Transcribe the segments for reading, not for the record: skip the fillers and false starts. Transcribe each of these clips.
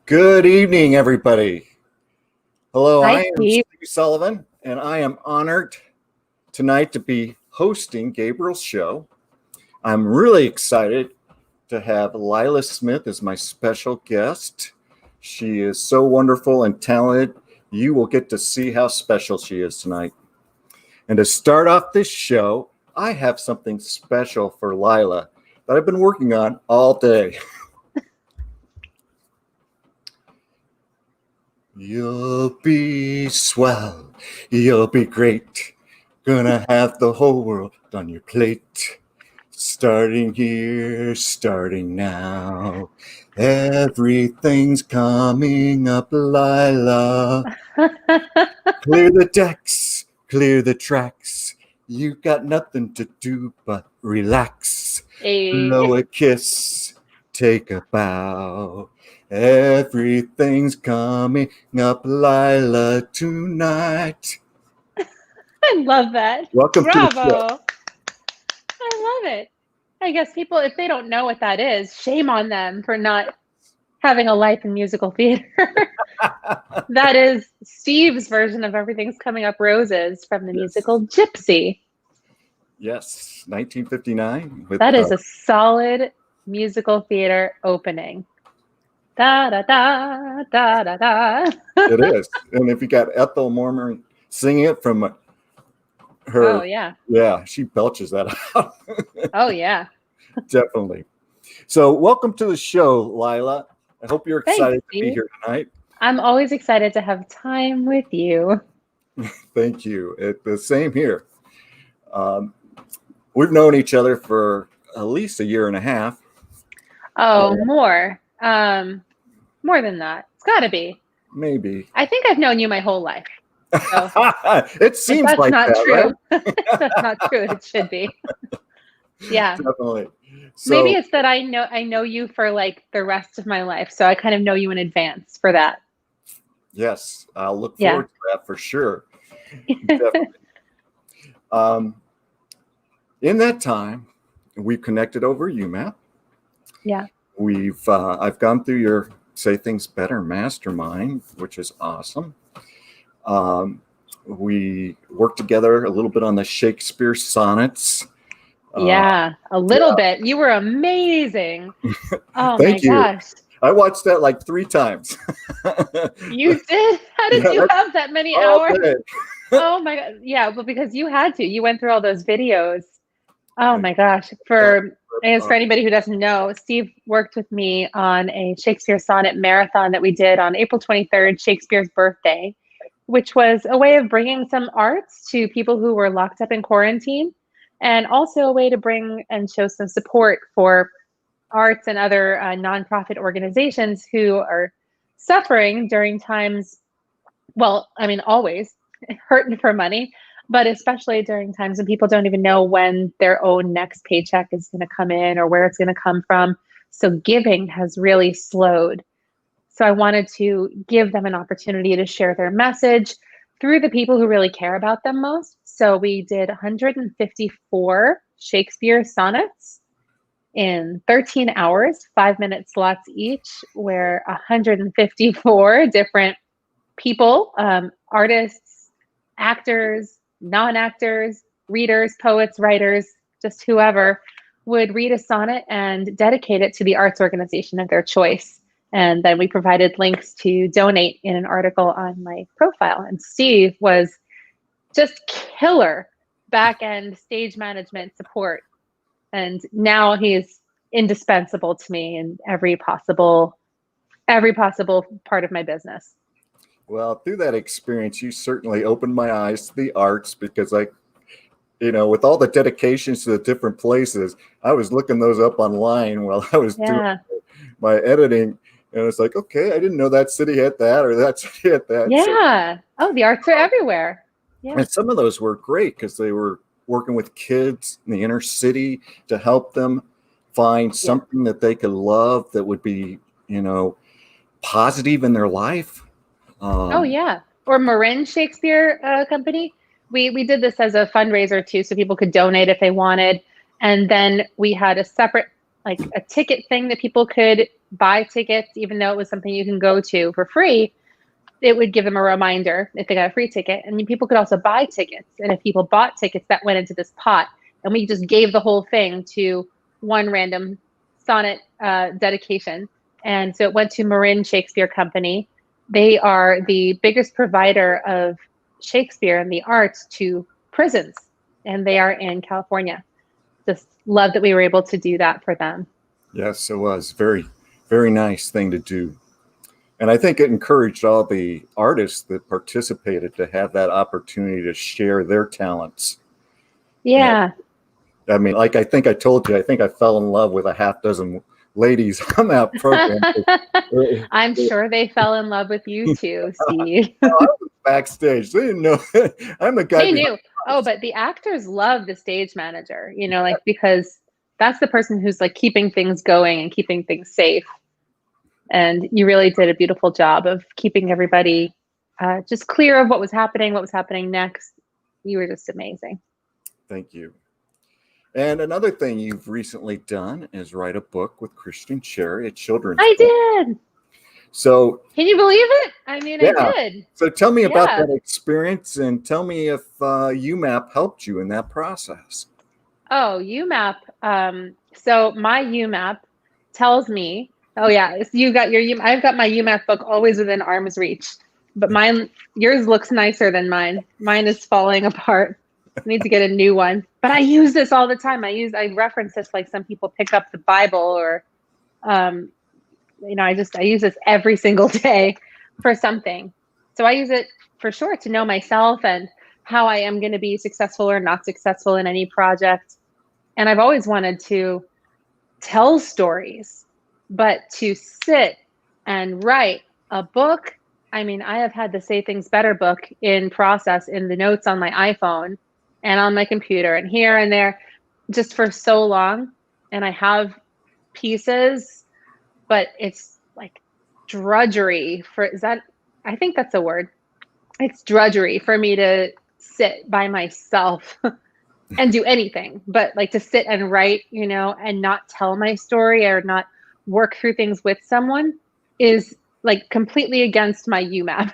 Good evening, everybody. Hello, Hi, I am Steve. Steve Sullivan, and I am honored tonight to be hosting Gabriel's show. I'm really excited to have Lila Smith as my special guest. She is so wonderful and talented. You will get to see how special she is tonight. And to start off this show, I have something special for Lila that I've been working on all day. You'll be swell, you'll be great, gonna have the whole world on your plate. Starting here, starting now, everything's coming up, Lila. Clear the decks, clear the tracks, you got nothing to do but relax. Blow a kiss, take a bow. Everything's coming up, Lila, tonight. I love that. Welcome Bravo. to the show. I love it. I guess people, if they don't know what that is, shame on them for not having a life in musical theater. That is Steve's version of Everything's Coming Up Roses from the musical Gypsy. Yes, 1959. That is a solid musical theater opening. Da da da da da da. It is. And if you got Ethel Mormon singing it from her, oh yeah, she belches that out. Oh yeah, definitely. So welcome to the show, Lila. I hope you're excited to be here tonight. I'm always excited to have time with you. Thank you. The same here. We've known each other for at least a year and a half. Oh, more than that. It's got to be. Maybe. I think I've known you my whole life. So it seems that's like not that, true. Right? That's not true. It should be. Yeah. Definitely. So, maybe it's that I know you for like the rest of my life, so I kind of know you in advance for that. Yes, I'll look forward to that for sure. Definitely. In that time, we've connected over UMAP. Yeah. I've gone through your Say Things Better mastermind, which is awesome. We worked together a little bit on the Shakespeare sonnets. Yeah, a little bit. You were amazing. Oh Thank you. Gosh. I watched that like 3 times. You did? How did you have that many hours? Oh my God. Yeah, well, because you had to. You went through all those videos. Oh my gosh. For anybody who doesn't know, Steve worked with me on a Shakespeare sonnet marathon that we did on April 23rd, Shakespeare's birthday, which was a way of bringing some arts to people who were locked up in quarantine, and also a way to bring and show some support for arts and other nonprofit organizations who are suffering during times, well, I mean, always hurting for money, but especially during times when people don't even know when their own next paycheck is going to come in or where it's going to come from. So giving has really slowed. So I wanted to give them an opportunity to share their message through the people who really care about them most. So we did 154 Shakespeare sonnets in 13 hours, 5-minute slots each, where 154 different people, artists, actors, non-actors, readers, poets, writers, just whoever, would read a sonnet and dedicate it to the arts organization of their choice. And then we provided links to donate in an article on my profile. And Steve was just killer back-end stage management support. And now he's indispensable to me in every possible part of my business. Well, through that experience, you certainly opened my eyes to the arts, because with all the dedications to the different places, I was looking those up online while I was doing my editing. And it's like, okay, I didn't know that city had that or that city had that. Yeah. So, the arts are everywhere. Yeah. And some of those were great because they were working with kids in the inner city to help them find something that they could love that would be, positive in their life. Or Marin Shakespeare Company. We did this as a fundraiser too, so people could donate if they wanted. And then we had a separate, like a ticket thing that people could buy tickets, even though it was something you can go to for free, it would give them a reminder if they got a free ticket. And people could also buy tickets. And if people bought tickets, that went into this pot. And we just gave the whole thing to one random sonnet dedication. And so it went to Marin Shakespeare Company. They are the biggest provider of Shakespeare and the arts to prisons. And they are in California. Just love that we were able to do that for them. Yes, it was very, very nice thing to do. And I think it encouraged all the artists that participated to have that opportunity to share their talents. Yeah. And, I mean, like I think I told you, I think I fell in love with a half dozen ladies on that program. I'm sure they fell in love with you too, Steve. I was backstage. They didn't know. I'm the guy. They knew. Oh, but the actors love the stage manager, because that's the person who's like keeping things going and keeping things safe. And you really did a beautiful job of keeping everybody just clear of what was happening next. You were just amazing. Thank you. And another thing you've recently done is write a book with Christian Cherry, a children's book. Did. So can you believe it? I mean, yeah. I did. So tell me about that experience and tell me if UMAP helped you in that process. Oh, UMAP. So my UMAP tells me, oh yeah, you got your I've got my UMAP book always within arm's reach, but yours looks nicer than mine. Mine is falling apart. I need to get a new one, but I use this all the time. I reference this like some people pick up the Bible or, I use this every single day for something. So I use it for sure to know myself and how I am going to be successful or not successful in any project. And I've always wanted to tell stories, but to sit and write a book. I mean, I have had the Say Things Better book in process in the notes on my iPhone and on my computer and here and there just for so long. And I have pieces, but it's like drudgery I think that's a word. It's drudgery for me to sit by myself and do anything, but like to sit and write, and not tell my story or not work through things with someone is like completely against my UMAP.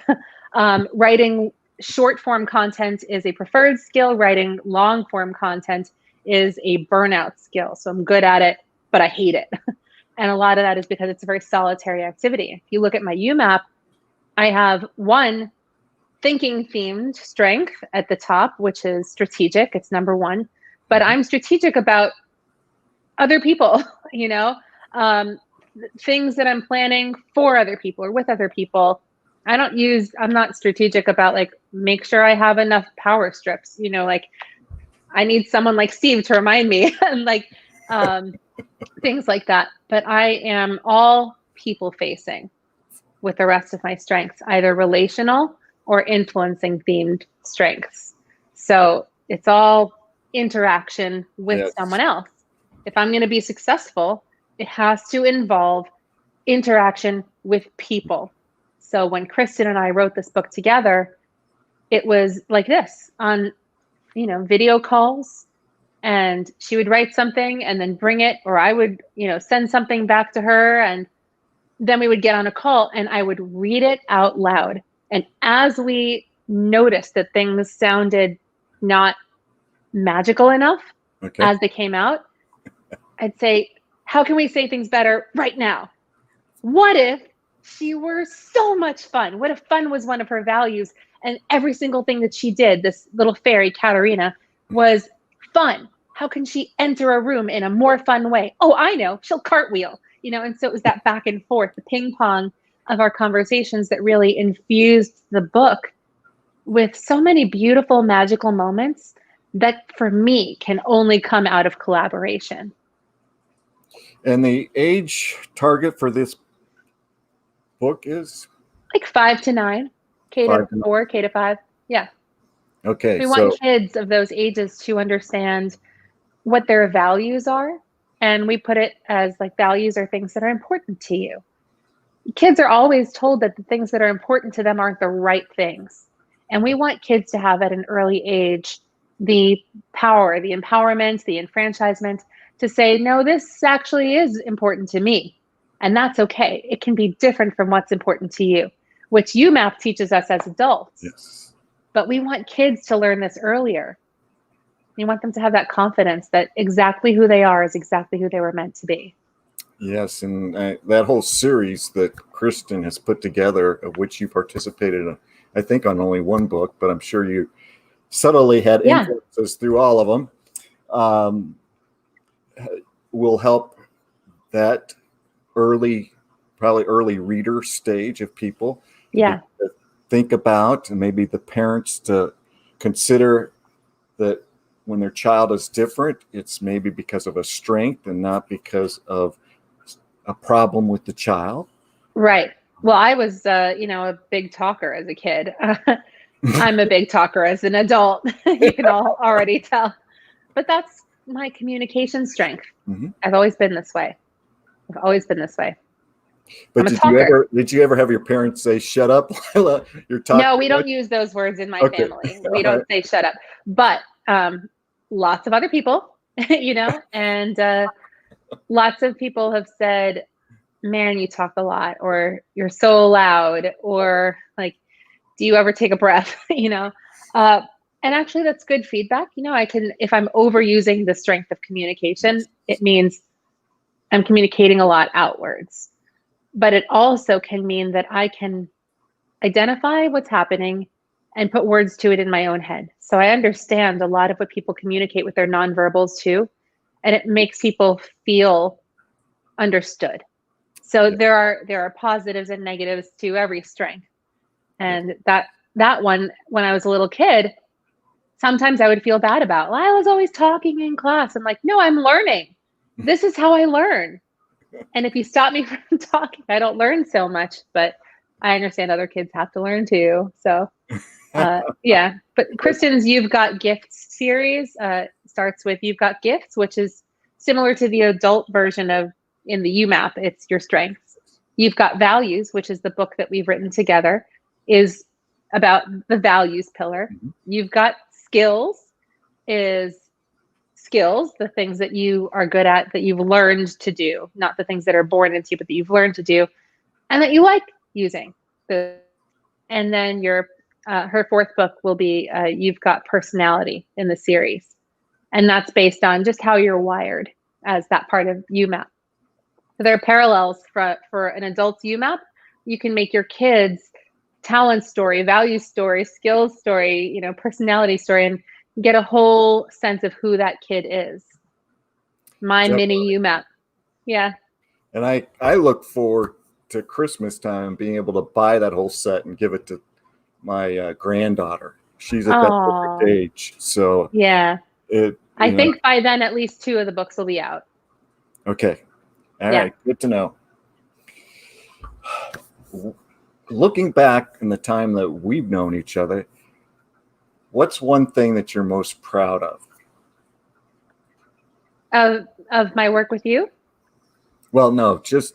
Writing short form content is a preferred skill. Writing long form content is a burnout skill. So I'm good at it, but I hate it. And a lot of that is because it's a very solitary activity. If you look at my UMAP, I have one thinking themed strength at the top, which is strategic. It's number one, but I'm strategic about other people, things that I'm planning for other people or with other people. I'm not strategic about like, make sure I have enough power strips, like I need someone like Steve to remind me and like, things like that. But I am all people facing with the rest of my strengths, either relational or influencing themed strengths. So it's all interaction with someone else. If I'm going to be successful, it has to involve interaction with people. So when Kristen and I wrote this book together, it was like this on, video calls, and she would write something and then bring it, or I would, send something back to her, and then we would get on a call and I would read it out loud. And as we noticed that things sounded not magical enough as they came out, I'd say, how can we say things better right now? What if she were so much fun? What if fun was one of her values? And every single thing that she did, this little fairy, Katarina, was fun. How can she enter a room in a more fun way? Oh, I know, she'll cartwheel, and so it was that back and forth, the ping pong of our conversations that really infused the book with so many beautiful, magical moments that for me can only come out of collaboration. And the age target for this book is? Like 5 to 9, K to 4, K to 5. Yeah. Okay. We want kids of those ages to understand what their values are. And we put it as like values are things that are important to you. Kids are always told that the things that are important to them aren't the right things. And we want kids to have at an early age the power, the empowerment, the enfranchisement to say, no, this actually is important to me. And that's okay. It can be different from what's important to you, which UMAP teaches us as adults. Yes. But we want kids to learn this earlier. We want them to have that confidence that exactly who they are is exactly who they were meant to be. Yes, and that whole series that Kristen has put together, of which you participated in, I think on only one book, but I'm sure you subtly had influences through all of them, will help that probably early reader stage of people to think about, and maybe the parents to consider that when their child is different, it's maybe because of a strength and not because of a problem with the child. Right. Well, I was, a big talker as a kid. I'm a big talker as an adult. You can all already tell. But that's my communication strength. Mm-hmm. I've always been this way. But did you ever have your parents say, "Shut up, Lila, you're talking"? No, we don't use those words in my family. We don't say "shut up," but lots of other people, and lots of people have said, "Man, you talk a lot," or "You're so loud," or like, "Do you ever take a breath?" And actually, that's good feedback. If I'm overusing the strength of communication, it means I'm communicating a lot outwards. But it also can mean that I can identify what's happening and put words to it in my own head. So I understand a lot of what people communicate with their nonverbals too, and it makes people feel understood. So there are positives and negatives to every strength. And that one, when I was a little kid, sometimes I would feel bad about, well, I was always talking in class. I'm like, no, I'm learning. This is how I learn. And if you stop me from talking, I don't learn so much, but I understand other kids have to learn too. So, But Kristen's You've Got Gifts series starts with You've Got Gifts, which is similar to the adult version of in the UMAP, it's your strengths. You've Got Values, which is the book that we've written together, is about the values pillar. Mm-hmm. You've Got Skills is skills, the things that you are good at, that you've learned to do, not the things that are born into you, but that you've learned to do, and that you like using. And then her fourth book will be You've Got Personality in the series. And that's based on just how you're wired as that part of UMAP. So there are parallels for an adult's UMAP. You can make your kids' talent story, value story, skills story, personality story, and get a whole sense of who that kid is. My mini UMAP. Yeah. And I look forward to Christmas time being able to buy that whole set and give it to my granddaughter. She's at that perfect age. So yeah. I think by then at least 2 of the books will be out. Okay. All right. Good to know. Looking back in the time that we've known each other, what's one thing that you're most proud of? Of my work with you? Well, no, just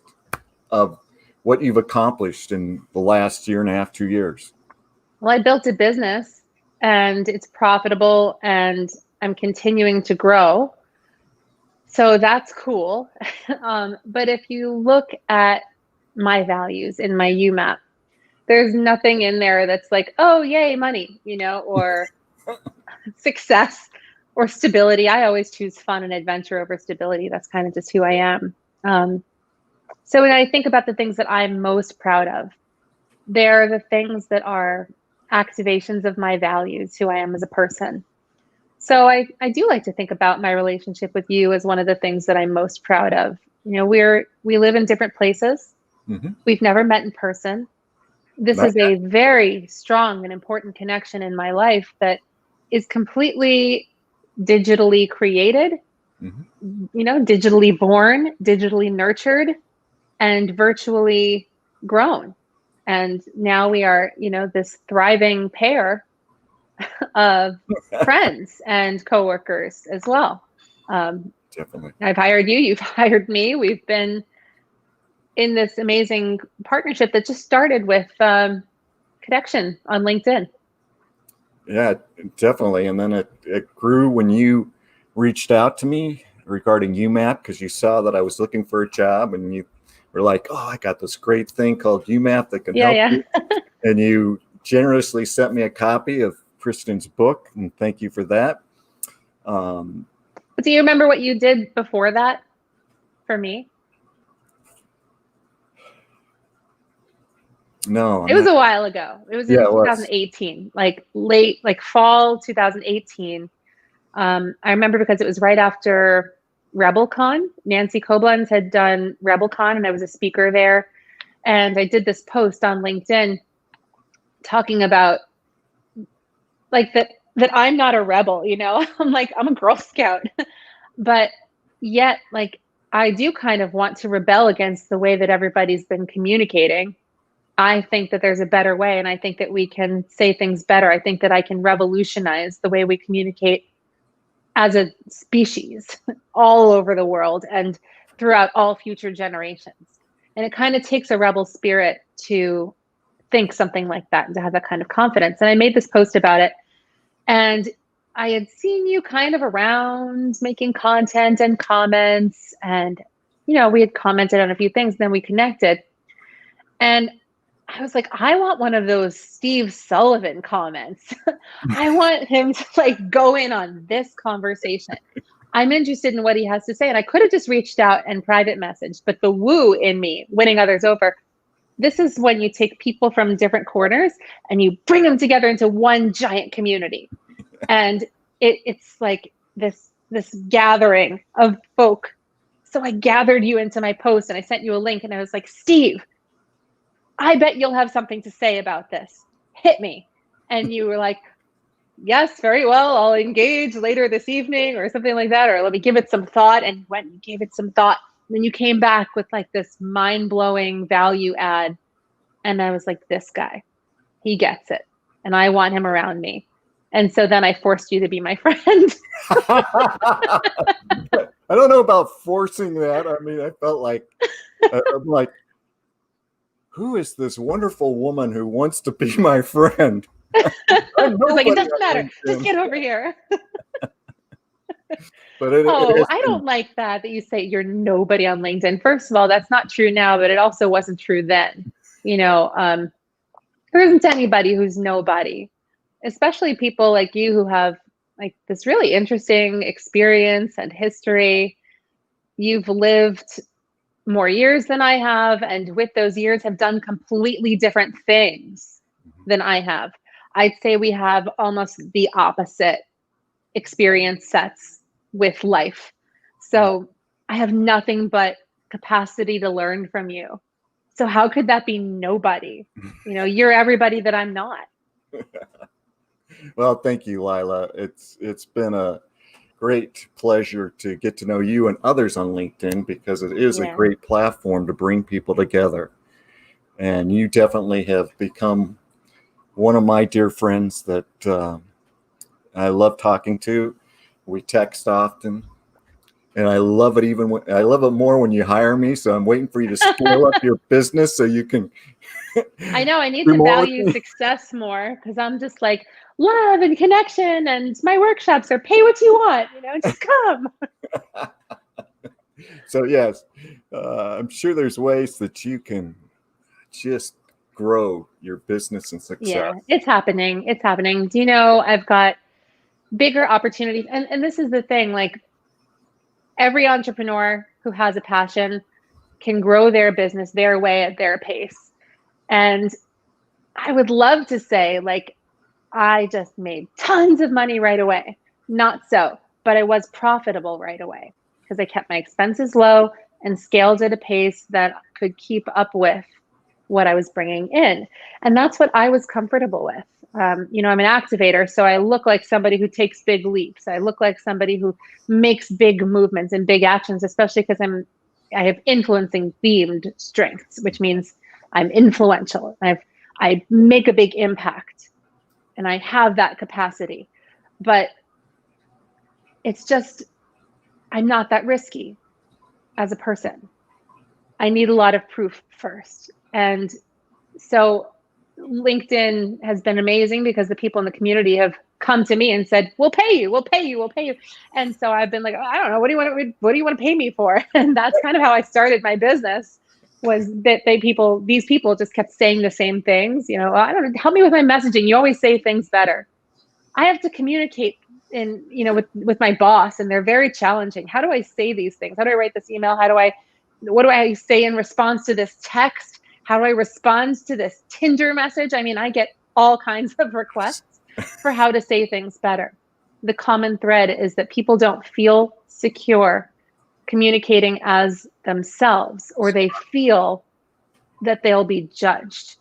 of what you've accomplished in the last 1.5, 2 years. Well, I built a business and it's profitable and I'm continuing to grow. So that's cool. But if you look at my values in my UMAP, there's nothing in there that's like, oh, yay, money, or success or stability. I always choose fun and adventure over stability. That's kind of just who I am. So when I think about the things that I'm most proud of, they're the things that are activations of my values, who I am as a person. So I do like to think about my relationship with you as one of the things that I'm most proud of. We live in different places. Mm-hmm. We've never met in person. This is a very strong and important connection in my life that is completely digitally created, mm-hmm. Digitally born, digitally nurtured, and virtually grown. And now we are, this thriving pair of friends and coworkers as well. Definitely. I've hired you, you've hired me. We've been in this amazing partnership that just started with connection on LinkedIn. Yeah, definitely. And then it grew when you reached out to me regarding UMAP because you saw that I was looking for a job and you were like, oh, I got this great thing called UMath that can help you. And you generously sent me a copy of Kristen's book, and thank you for that. Do you remember what you did before that for me? No. It was a while ago. It was in 2018, like late, like fall 2018. I remember because it was right after RebelCon. Nancy Koblenz had done RebelCon, and I was a speaker there. And I did this post on LinkedIn talking about like that I'm not a rebel, you know. I'm a Girl Scout, but yet like I do kind of want to rebel against the way that everybody's been communicating. I think that there's a better way, and I think that we can say things better. I think that I can revolutionize the way we communicate as a species all over the world and throughout all future generations. And it kind of takes a rebel spirit to think something like that and to have that kind of confidence. And I made this post about it, and I had seen you kind of around making content and comments, and, you know, we had commented on a few things, then we connected. And I was like, I want one of those Steve Sullivan comments. I want him to like go in on this conversation. I'm interested in what he has to say. And I could have just reached out and private messaged, but the woo in me, winning others over, this is when you take people from different corners and you bring them together into one giant community. And it's like this gathering of folk. So I gathered you into my post and I sent you a link, and I was like, Steve, I bet you'll have something to say about this. Hit me. And you were like, yes, very well. I'll engage later this evening or something like that. Or let me give it some thought. And you went and gave it some thought. And then you came back with like this mind-blowing value add. And I was like, this guy, he gets it. And I want him around me. And so then I forced you to be my friend. I don't know about forcing that. I mean, I felt like, I'm like, who is this wonderful woman who wants to be my friend? It's like, it doesn't matter. Just get over here. But I don't like that you say you're nobody on LinkedIn. First of all, that's not true now, but it also wasn't true then. You know, there isn't anybody who's nobody, especially people like you who have like this really interesting experience and history. You've lived more years than I have, and with those years have done completely different things than I have. I'd say we have almost the opposite experience sets with life. So I have nothing but capacity to learn from you. So how could that be nobody? You know, you're everybody that I'm not. Well, thank you, Lila. It's been a great pleasure to get to know you and others on LinkedIn, because it is a great platform to bring people together. And you definitely have become one of my dear friends that I love talking to. We text often, and I love it I love it more when you hire me. So I'm waiting for you to scale up your business so you can. I know I need to value success more, because I'm just like, love and connection, and my workshops are pay what you want, you know, just come. So yes, I'm sure there's ways that you can just grow your business and success. Yeah, it's happening. It's happening. Do you know, I've got bigger opportunities. And this is the thing, like every entrepreneur who has a passion can grow their business their way at their pace. And I would love to say, like, I just made tons of money right away. Not so, but I was profitable right away because I kept my expenses low and scaled at a pace that could keep up with what I was bringing in. And that's what I was comfortable with. You know, I'm an activator, so I look like somebody who takes big leaps. I look like somebody who makes big movements and big actions, especially because I have influencing themed strengths, which means I'm influential. I make a big impact, and I have that capacity. But it's just, I'm not that risky as a person. I need a lot of proof first. And so LinkedIn has been amazing because the people in the community have come to me and said, we'll pay you, we'll pay you, we'll pay you. And so I've been like, I don't know, what do you want to pay me for? And that's kind of how I started my business. was that these people just kept saying the same things. You know, I don't know, help me with my messaging. You always say things better. I have to communicate with my boss, and they're very challenging. How do I say these things? How do I write this email? What do I say in response to this text? How do I respond to this Tinder message? I mean, I get all kinds of requests for how to say things better. The common thread is that people don't feel secure communicating as themselves, or they feel that they'll be judged,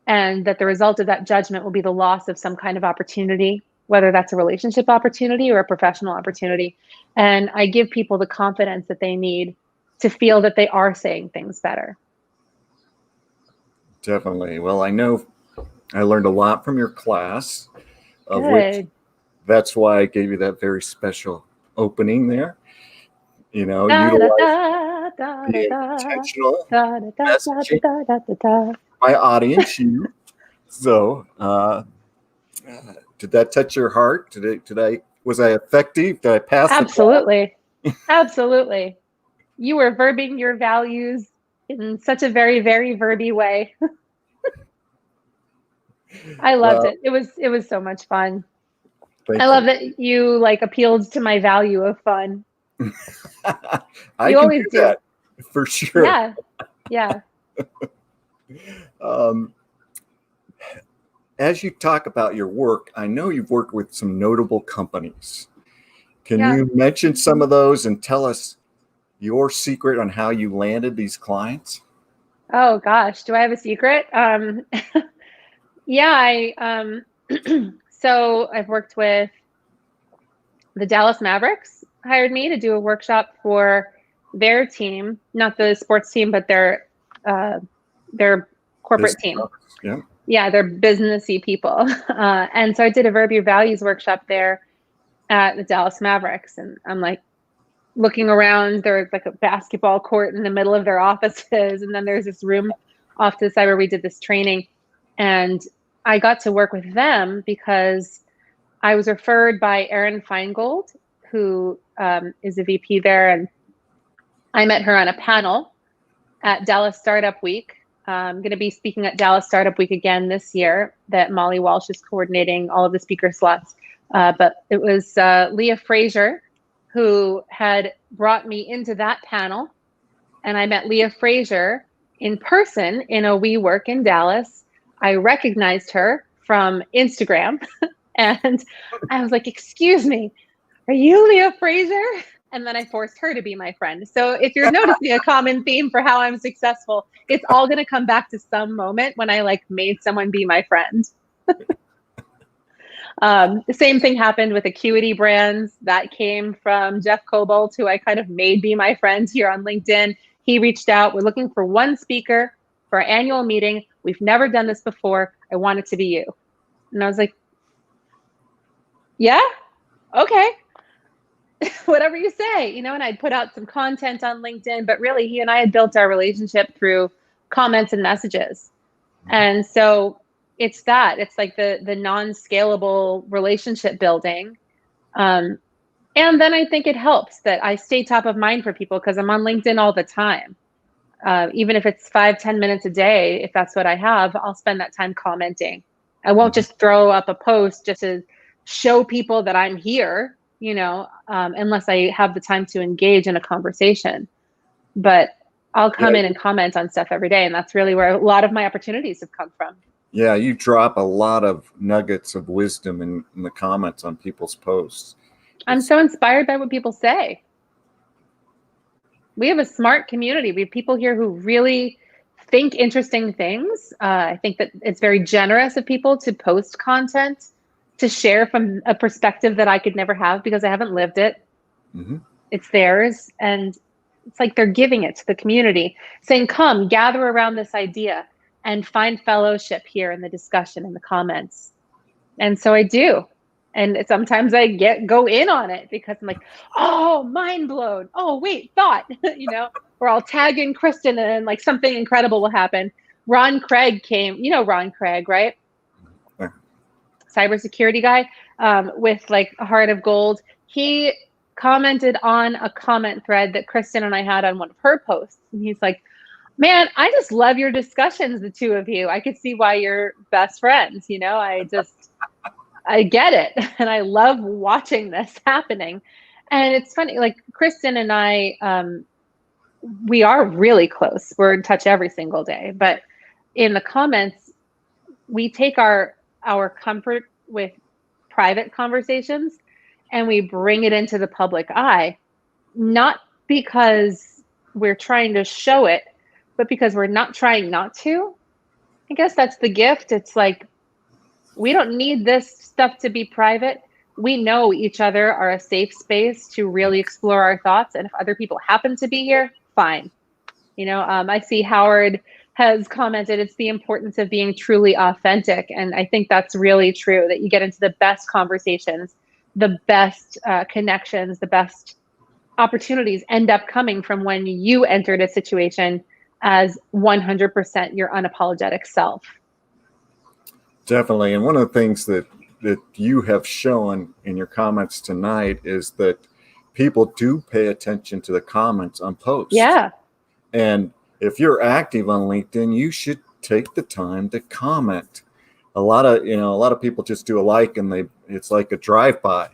and that the result of that judgment will be the loss of some kind of opportunity, whether that's a relationship opportunity or a professional opportunity. And I give people the confidence that they need to feel that they are saying things better. Definitely. Well, I know I learned a lot from your class, of Good. which that's why I gave you that very special opening there. You know, utilize the intentional messaging. My audience, you. So, did that touch your heart? Was I effective? Did I pass? Absolutely. Absolutely. You were verbing your values in such a very, very verby way. I loved it. It was so much fun. I love that you like appealed to my value of fun. I can do that for sure. Yeah. Yeah. As you talk about your work, I know you've worked with some notable companies. Can you mention some of those and tell us your secret on how you landed these clients? Oh gosh, do I have a secret? Yeah, so I've worked with the Dallas Mavericks, hired me to do a workshop for their team, not the sports team, but their corporate team. Yeah. Yeah, they're businessy people. And so I did a Verb Your Values workshop there at the Dallas Mavericks. And I'm like looking around, there's like a basketball court in the middle of their offices. And then there's this room off to the side where we did this training. And I got to work with them because I was referred by Erin Feingold, who is a VP there. And I met her on a panel at Dallas Startup Week. I'm going to be speaking at Dallas Startup Week again this year, that Molly Walsh is coordinating all of the speaker slots. But it was Leah Frazier who had brought me into that panel. And I met Leah Frazier in person in a WeWork in Dallas. I recognized her from Instagram. And I was like, excuse me, are you Leah Frazier? And then I forced her to be my friend. So if you're noticing a common theme for how I'm successful, it's all going to come back to some moment when I like made someone be my friend. The same thing happened with Acuity Brands. That came from Jeff Cobalt, who I kind of made be my friend here on LinkedIn. He reached out. We're looking for one speaker for our annual meeting. We've never done this before. I want it to be you. And I was like, yeah, okay. Whatever you say, you know, and I'd put out some content on LinkedIn, but really he and I had built our relationship through comments and messages. And so it's like the non-scalable relationship building. And then I think it helps that I stay top of mind for people because I'm on LinkedIn all the time. Even if it's 5-10 minutes a day, if that's what I have, I'll spend that time commenting. I won't just throw up a post just to show people that I'm here, you know, unless I have the time to engage in a conversation. But I'll come in and comment on stuff every day. And that's really where a lot of my opportunities have come from. Yeah, you drop a lot of nuggets of wisdom in the comments on people's posts. I'm so inspired by what people say. We have a smart community. We have people here who really think interesting things. I think that it's very generous of people to post content, to share from a perspective that I could never have because I haven't lived it. Mm-hmm. It's theirs. And it's like they're giving it to the community, saying, come gather around this idea and find fellowship here in the discussion, in the comments. And so I do. And sometimes I go in on it because I'm like, oh, mind blown. Oh, wait, thought, you know, or I'll tag in Kristen and like something incredible will happen. Ron Craig came, you know, Ron Craig, right? Cybersecurity guy with like a heart of gold. He commented on a comment thread that Kristen and I had on one of her posts. And he's like, Man, I just love your discussions, the two of you. I could see why you're best friends. I get it. And I love watching this happening. And it's funny, like Kristen and I, we are really close. We're in touch every single day. But in the comments, we take our comfort with private conversations and we bring it into the public eye, not because we're trying to show it, but because we're not trying not to. I guess that's the gift. It's like, we don't need this stuff to be private. We know each other are a safe space to really explore our thoughts. And if other people happen to be here, fine. I see Howard has commented, it's the importance of being truly authentic. And I think that's really true, that you get into the best conversations, the best connections, the best opportunities end up coming from when you entered a situation as 100% your unapologetic self. Definitely. And one of the things that you have shown in your comments tonight is that people do pay attention to the comments on posts. Yeah. And if you're active on LinkedIn, you should take the time to comment. A lot of people just do a like and it's like a drive-by,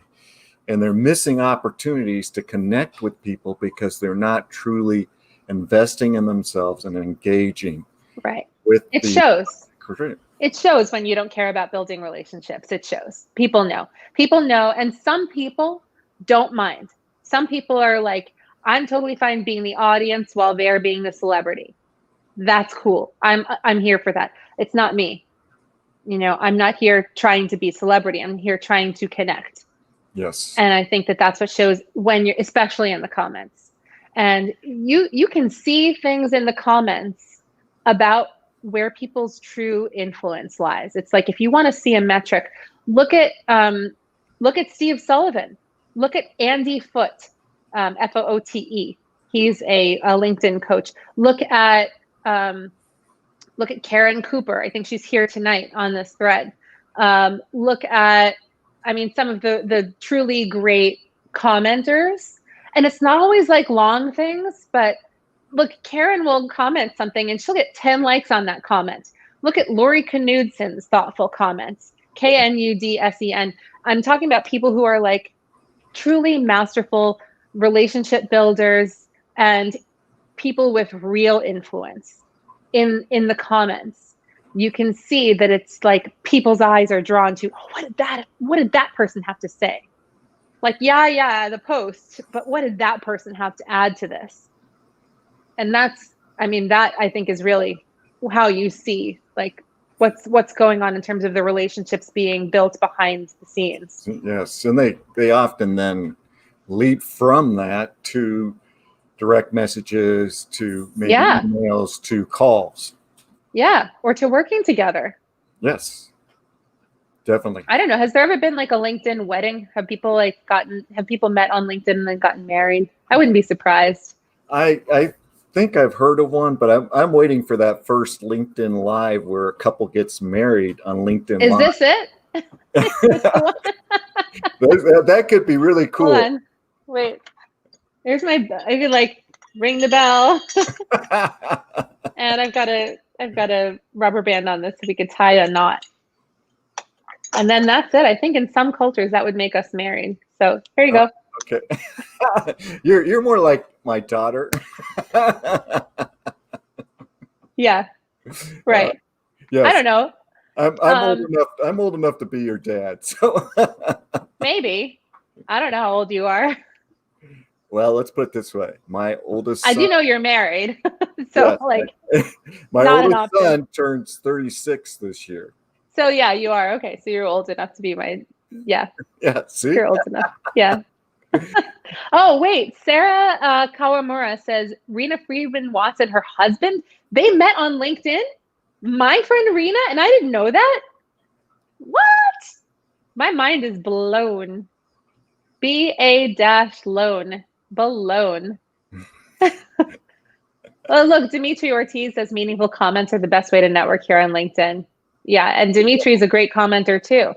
and they're missing opportunities to connect with people because they're not truly investing in themselves and engaging. Right. With it shows. Correct. It shows when you don't care about building relationships. It shows. People know. And some people don't mind. Some people are like, I'm totally fine being the audience while they're being the celebrity. That's cool. I'm here for that. It's not me. I'm not here trying to be celebrity. I'm here trying to connect. Yes. And I think that that's what shows when you're, especially in the comments. And you can see things in the comments about where people's true influence lies. It's like, if you want to see a metric, look at Steve Sullivan, look at Andy Foote, Foote. He's a LinkedIn coach. Look at Karen Cooper. I think she's here tonight on this thread. Look at, some of the truly great commenters, and it's not always like long things, but look, Karen will comment something and she'll get 10 likes on that comment. Look at Lori Knudson's thoughtful comments, Knudsen. I'm talking about people who are like truly masterful relationship builders and people with real influence in the comments. You can see that it's like people's eyes are drawn to, what did that person have to say? Like, the post, but what did that person have to add to this? And that I think is really how you see like what's going on in terms of the relationships being built behind the scenes. Yes. And they often then leap from that to direct messages, to maybe emails, to calls. Yeah. Or to working together. Yes. Definitely. I don't know. Has there ever been like a LinkedIn wedding? Have people met on LinkedIn and then gotten married? I wouldn't be surprised. I think I've heard of one, but I'm waiting for that first LinkedIn Live where a couple gets married on LinkedIn Is Live. this it? That could be really cool. Hold on. Wait. There's I could like ring the bell. And I've got a rubber band on this so we could tie a knot. And then that's it. I think in some cultures that would make us married. So here you go. Okay. You're more like my daughter. Yeah. Right. Yes. I don't know. I'm old enough to be your dad. So maybe. I don't know how old you are. Well, let's put it this way. My oldest son, I do know you're married. So my oldest son turns 36 this year. So yeah, you are. Okay. So you're old enough to be yeah. Yeah. See? You're old enough. Yeah. Oh, wait. Sarah Kawamura says Rena Friedman Watts and her husband, they met on LinkedIn. My friend Rena, and I didn't know that. What? My mind is blown. BA-loan. Blown. Oh, look, Dimitri Ortiz says meaningful comments are the best way to network here on LinkedIn. Yeah, and Dimitri is a great commenter too.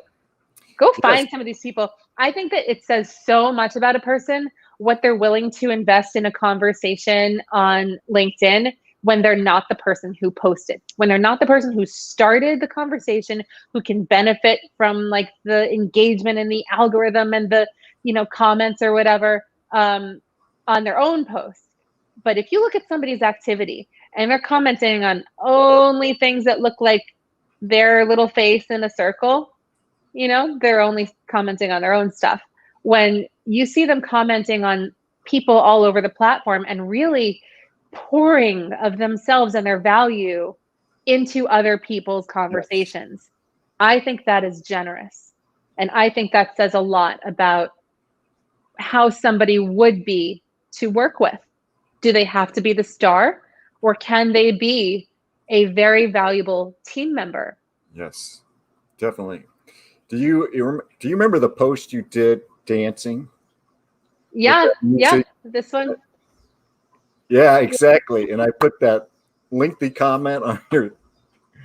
Go find some of these people. I think that it says so much about a person, what they're willing to invest in a conversation on LinkedIn when they're not the person who posted, when they're not the person who started the conversation, who can benefit from like the engagement and the algorithm and the, comments or whatever on their own post. But if you look at somebody's activity and they're commenting on only things that look like their little face in a circle, they're only commenting on their own stuff. When you see them commenting on people all over the platform and really pouring of themselves and their value into other people's conversations, yes, I think that is generous. And I think that says a lot about how somebody would be to work with. Do they have to be the star, or can they be a very valuable team member? Yes, definitely. Do you remember the post you did dancing? Yeah, this one. Yeah, exactly. And I put that lengthy comment on your.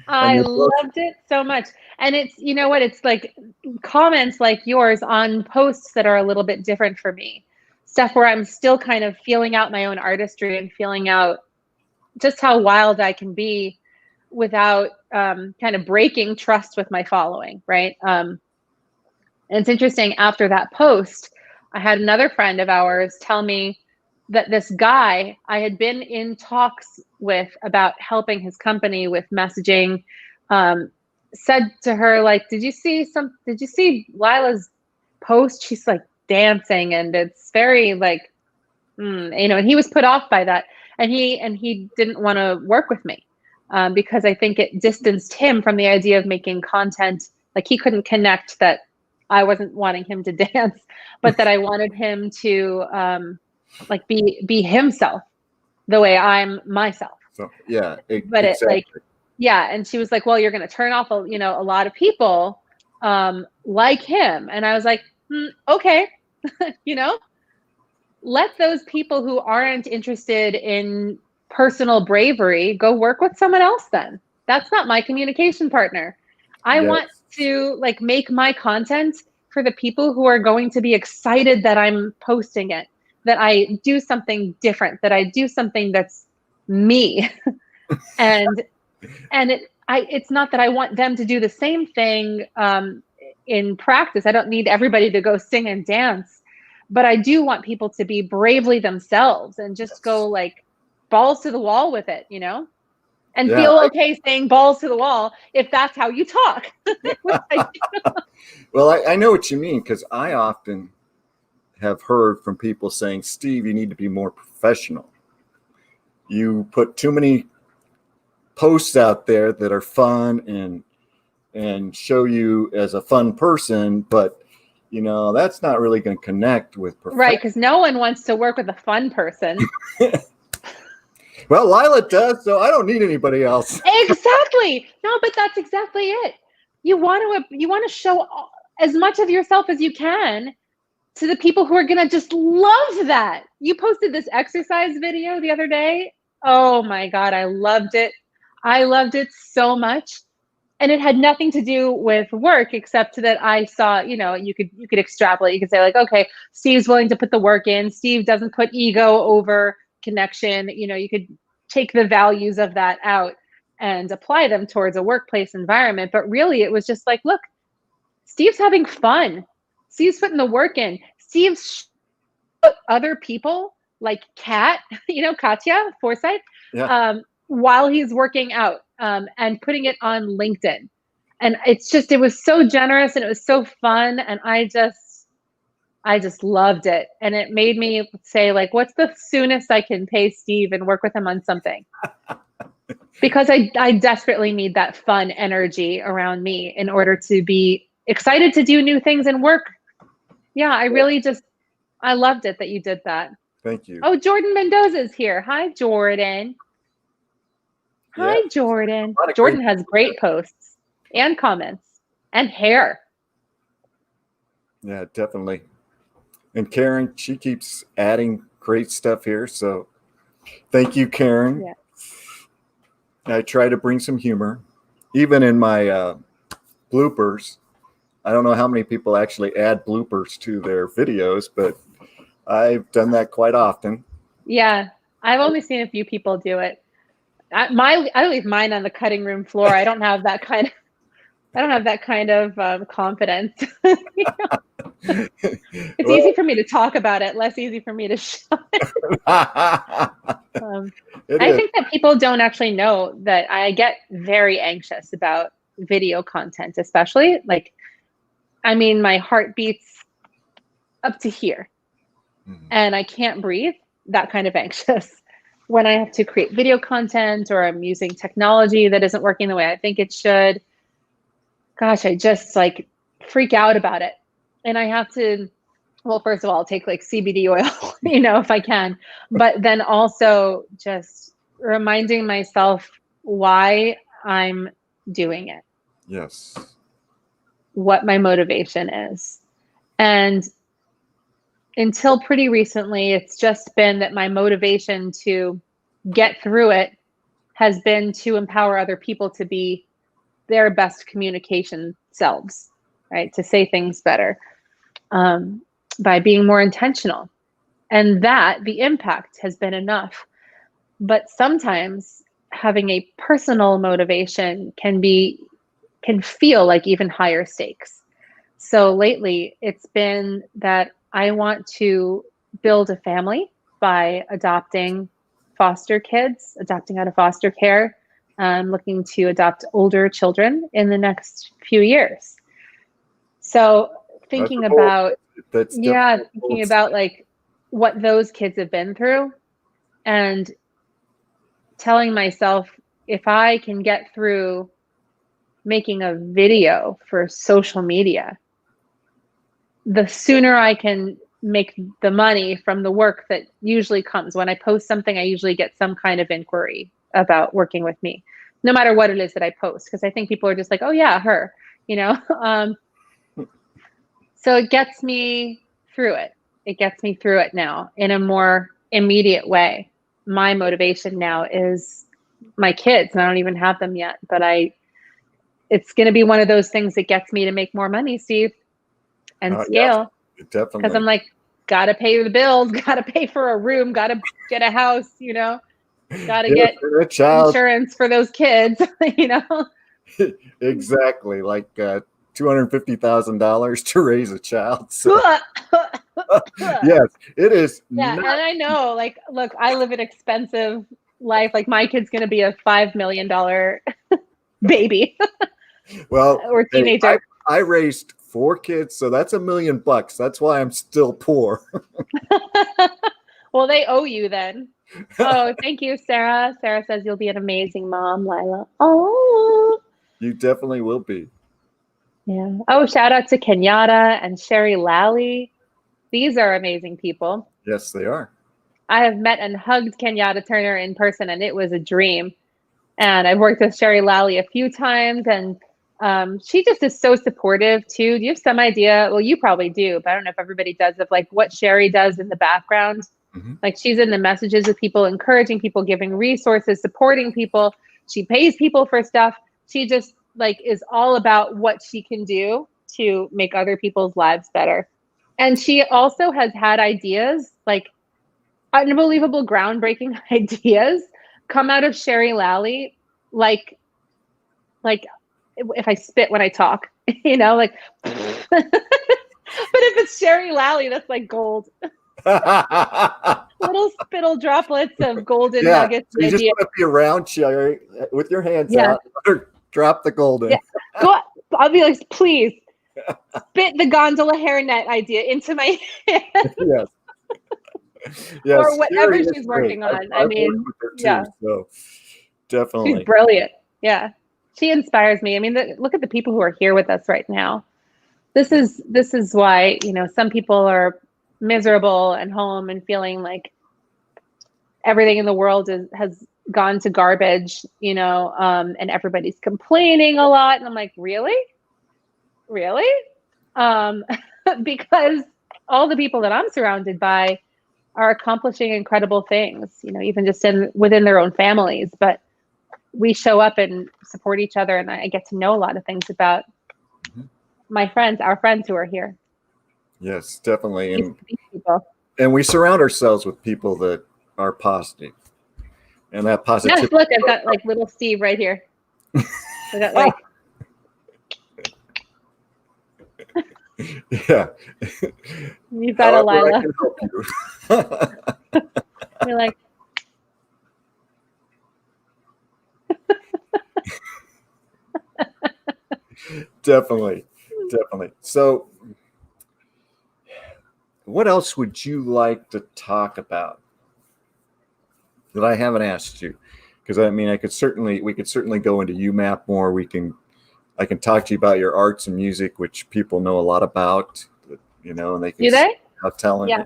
I loved it so much. And it's, it's like comments like yours on posts that are a little bit different for me. Stuff where I'm still kind of feeling out my own artistry and feeling out just how wild I can be without kind of breaking trust with my following, right? And it's interesting, after that post, I had another friend of ours tell me that this guy I had been in talks with about helping his company with messaging, said to her, like, did you see Lila's post? She's like dancing and it's very like, and he was put off by that. And he didn't want to work with me because I think it distanced him from the idea of making content. Like, he couldn't connect that I wasn't wanting him to dance, but that I wanted him to like be himself the way I'm myself. So yeah, but exactly. And she was like, well, you're going to turn off a lot of people like him. And I was like, okay, let those people who aren't interested in personal bravery go work with someone else then. That's not my communication partner. I want to like make my content for the people who are going to be excited that I'm posting it, that I do something different, that I do something that's me. and it's not that I want them to do the same thing in practice. I don't need everybody to go sing and dance, but I do want people to be bravely themselves and just go like balls to the wall with it, and feel okay saying balls to the wall if that's how you talk. Well, I know what you mean, because I often have heard from people saying, Steve, you need to be more professional. You put too many posts out there that are fun and show you as a fun person, but that's not really going to connect with right, because no one wants to work with a fun person. Well, Lila does, so I don't need anybody else. Exactly. No, but that's exactly it. You want to show as much of yourself as you can to the people who are going to just love that. You posted this exercise video the other day. Oh my God, I loved it. I loved it so much. And it had nothing to do with work, except that I saw, you could extrapolate. You could say like, okay, Steve's willing to put the work in. Steve doesn't put ego over connection. You could take the values of that out and apply them towards a workplace environment. But really, it was just like, look, Steve's having fun. Steve's putting the work in. Steve's other people like Katya Forsyth, while he's working out and putting it on LinkedIn. And it was so generous and it was so fun. And I just loved it. And it made me say, like, what's the soonest I can pay Steve and work with him on something? Because I desperately need that fun energy around me in order to be excited to do new things and work. Yeah, I loved it that you did that. Thank you. Oh, Jordan Mendoza's here. Hi, Jordan. Hi, Jordan. Jordan has great posts and comments and hair. Yeah, definitely. And Karen, she keeps adding great stuff here. So thank you, Karen. Yeah. I try to bring some humor, even in my bloopers. I don't know how many people actually add bloopers to their videos, but I've done that quite often. Yeah, I've only seen a few people do it. I leave mine on the cutting room floor. I don't have that kind of confidence. It's easy for me to talk about it, less easy for me to show it. I think that people don't actually know that I get very anxious about video content, especially my heart beats up to here and I can't breathe, that kind of anxious when I have to create video content or I'm using technology that isn't working the way I think it should. Gosh, I just freak out about it. And I have to, well, first of all, I'll take CBD oil, if I can, but then also just reminding myself why I'm doing it. Yes. What my motivation is. And until pretty recently, it's just been that my motivation to get through it has been to empower other people to be their best communication selves, right? To say things better by being more intentional. And that the impact has been enough. But sometimes having a personal motivation can feel like even higher stakes. So lately it's been that I want to build a family by adopting foster kids, adopting out of foster care. I'm looking to adopt older children in the next few years. So thinking about what those kids have been through and telling myself, if I can get through making a video for social media, the sooner I can make the money from the work that usually comes. When I post something, I usually get some kind of inquiry about working with me, no matter what it is that I post, because I think people are just like, oh yeah, her, so it gets me through it. It gets me through it now in a more immediate way. My motivation now is my kids, and I don't even have them yet, but it's going to be one of those things that gets me to make more money, Steve, and scale. Yes, definitely. Because I'm got to pay the bills, got to pay for a room, got to get a house, got to get insurance for those kids, Exactly. $250,000 to raise a child. So. Yes, it is. Yeah, and I know, look, I live an expensive life. My kid's going to be a $5 million baby. Well, or teenager. I raised 4 kids, so that's $1 million. That's why I'm still poor. Well, they owe you then. Oh, thank you, Sarah. Sarah says you'll be an amazing mom, Lila. Oh, you definitely will be. Yeah. Oh, shout out to Kenyatta and Sherry Lally. These are amazing people. Yes, they are. I have met and hugged Kenyatta Turner in person, and it was a dream. And I've worked with Sherry Lally a few times, and she just is so supportive too. Do you have some idea? Well, you probably do, but I don't know if everybody does, of what Sherry does in the background. Mm-hmm. She's in the messages with people, encouraging people, giving resources, supporting people. She pays people for stuff. She just is all about what she can do to make other people's lives better. And she also has had ideas, unbelievable, groundbreaking ideas come out of Sherry Lally, like if I spit when I talk, but if it's Sherry Lally, that's gold. Little spittle droplets of golden nuggets. You just want to be around Sherry with your hands out. Drop the golden. Yeah. I'll be like, please spit the gondola hairnet idea into my hand. Yes. Or whatever she's working on. I've worked with her too, so definitely. She's brilliant. Yeah. She inspires me. Look at the people who are here with us right now. This is why, some people are miserable and home and feeling like everything in the world has gone to garbage, and everybody's complaining a lot. And I'm like, really? Because all the people that I'm surrounded by are accomplishing incredible things, even just within their own families. But we show up and support each other, and I get to know a lot of things about our friends who are here. Yes, definitely. And we surround ourselves with people that are positive. and that Yes, positivity. look, I've got like little Steve right here. I got like. Yeah. You've got a Lila. I can help you. You're like. Definitely. So, what else would you like to talk about that I haven't asked you? Because I mean, we could certainly go into UMAP more. I can talk to you about your arts and music, which people know a lot about, and they can Do they? see how talented. Yeah.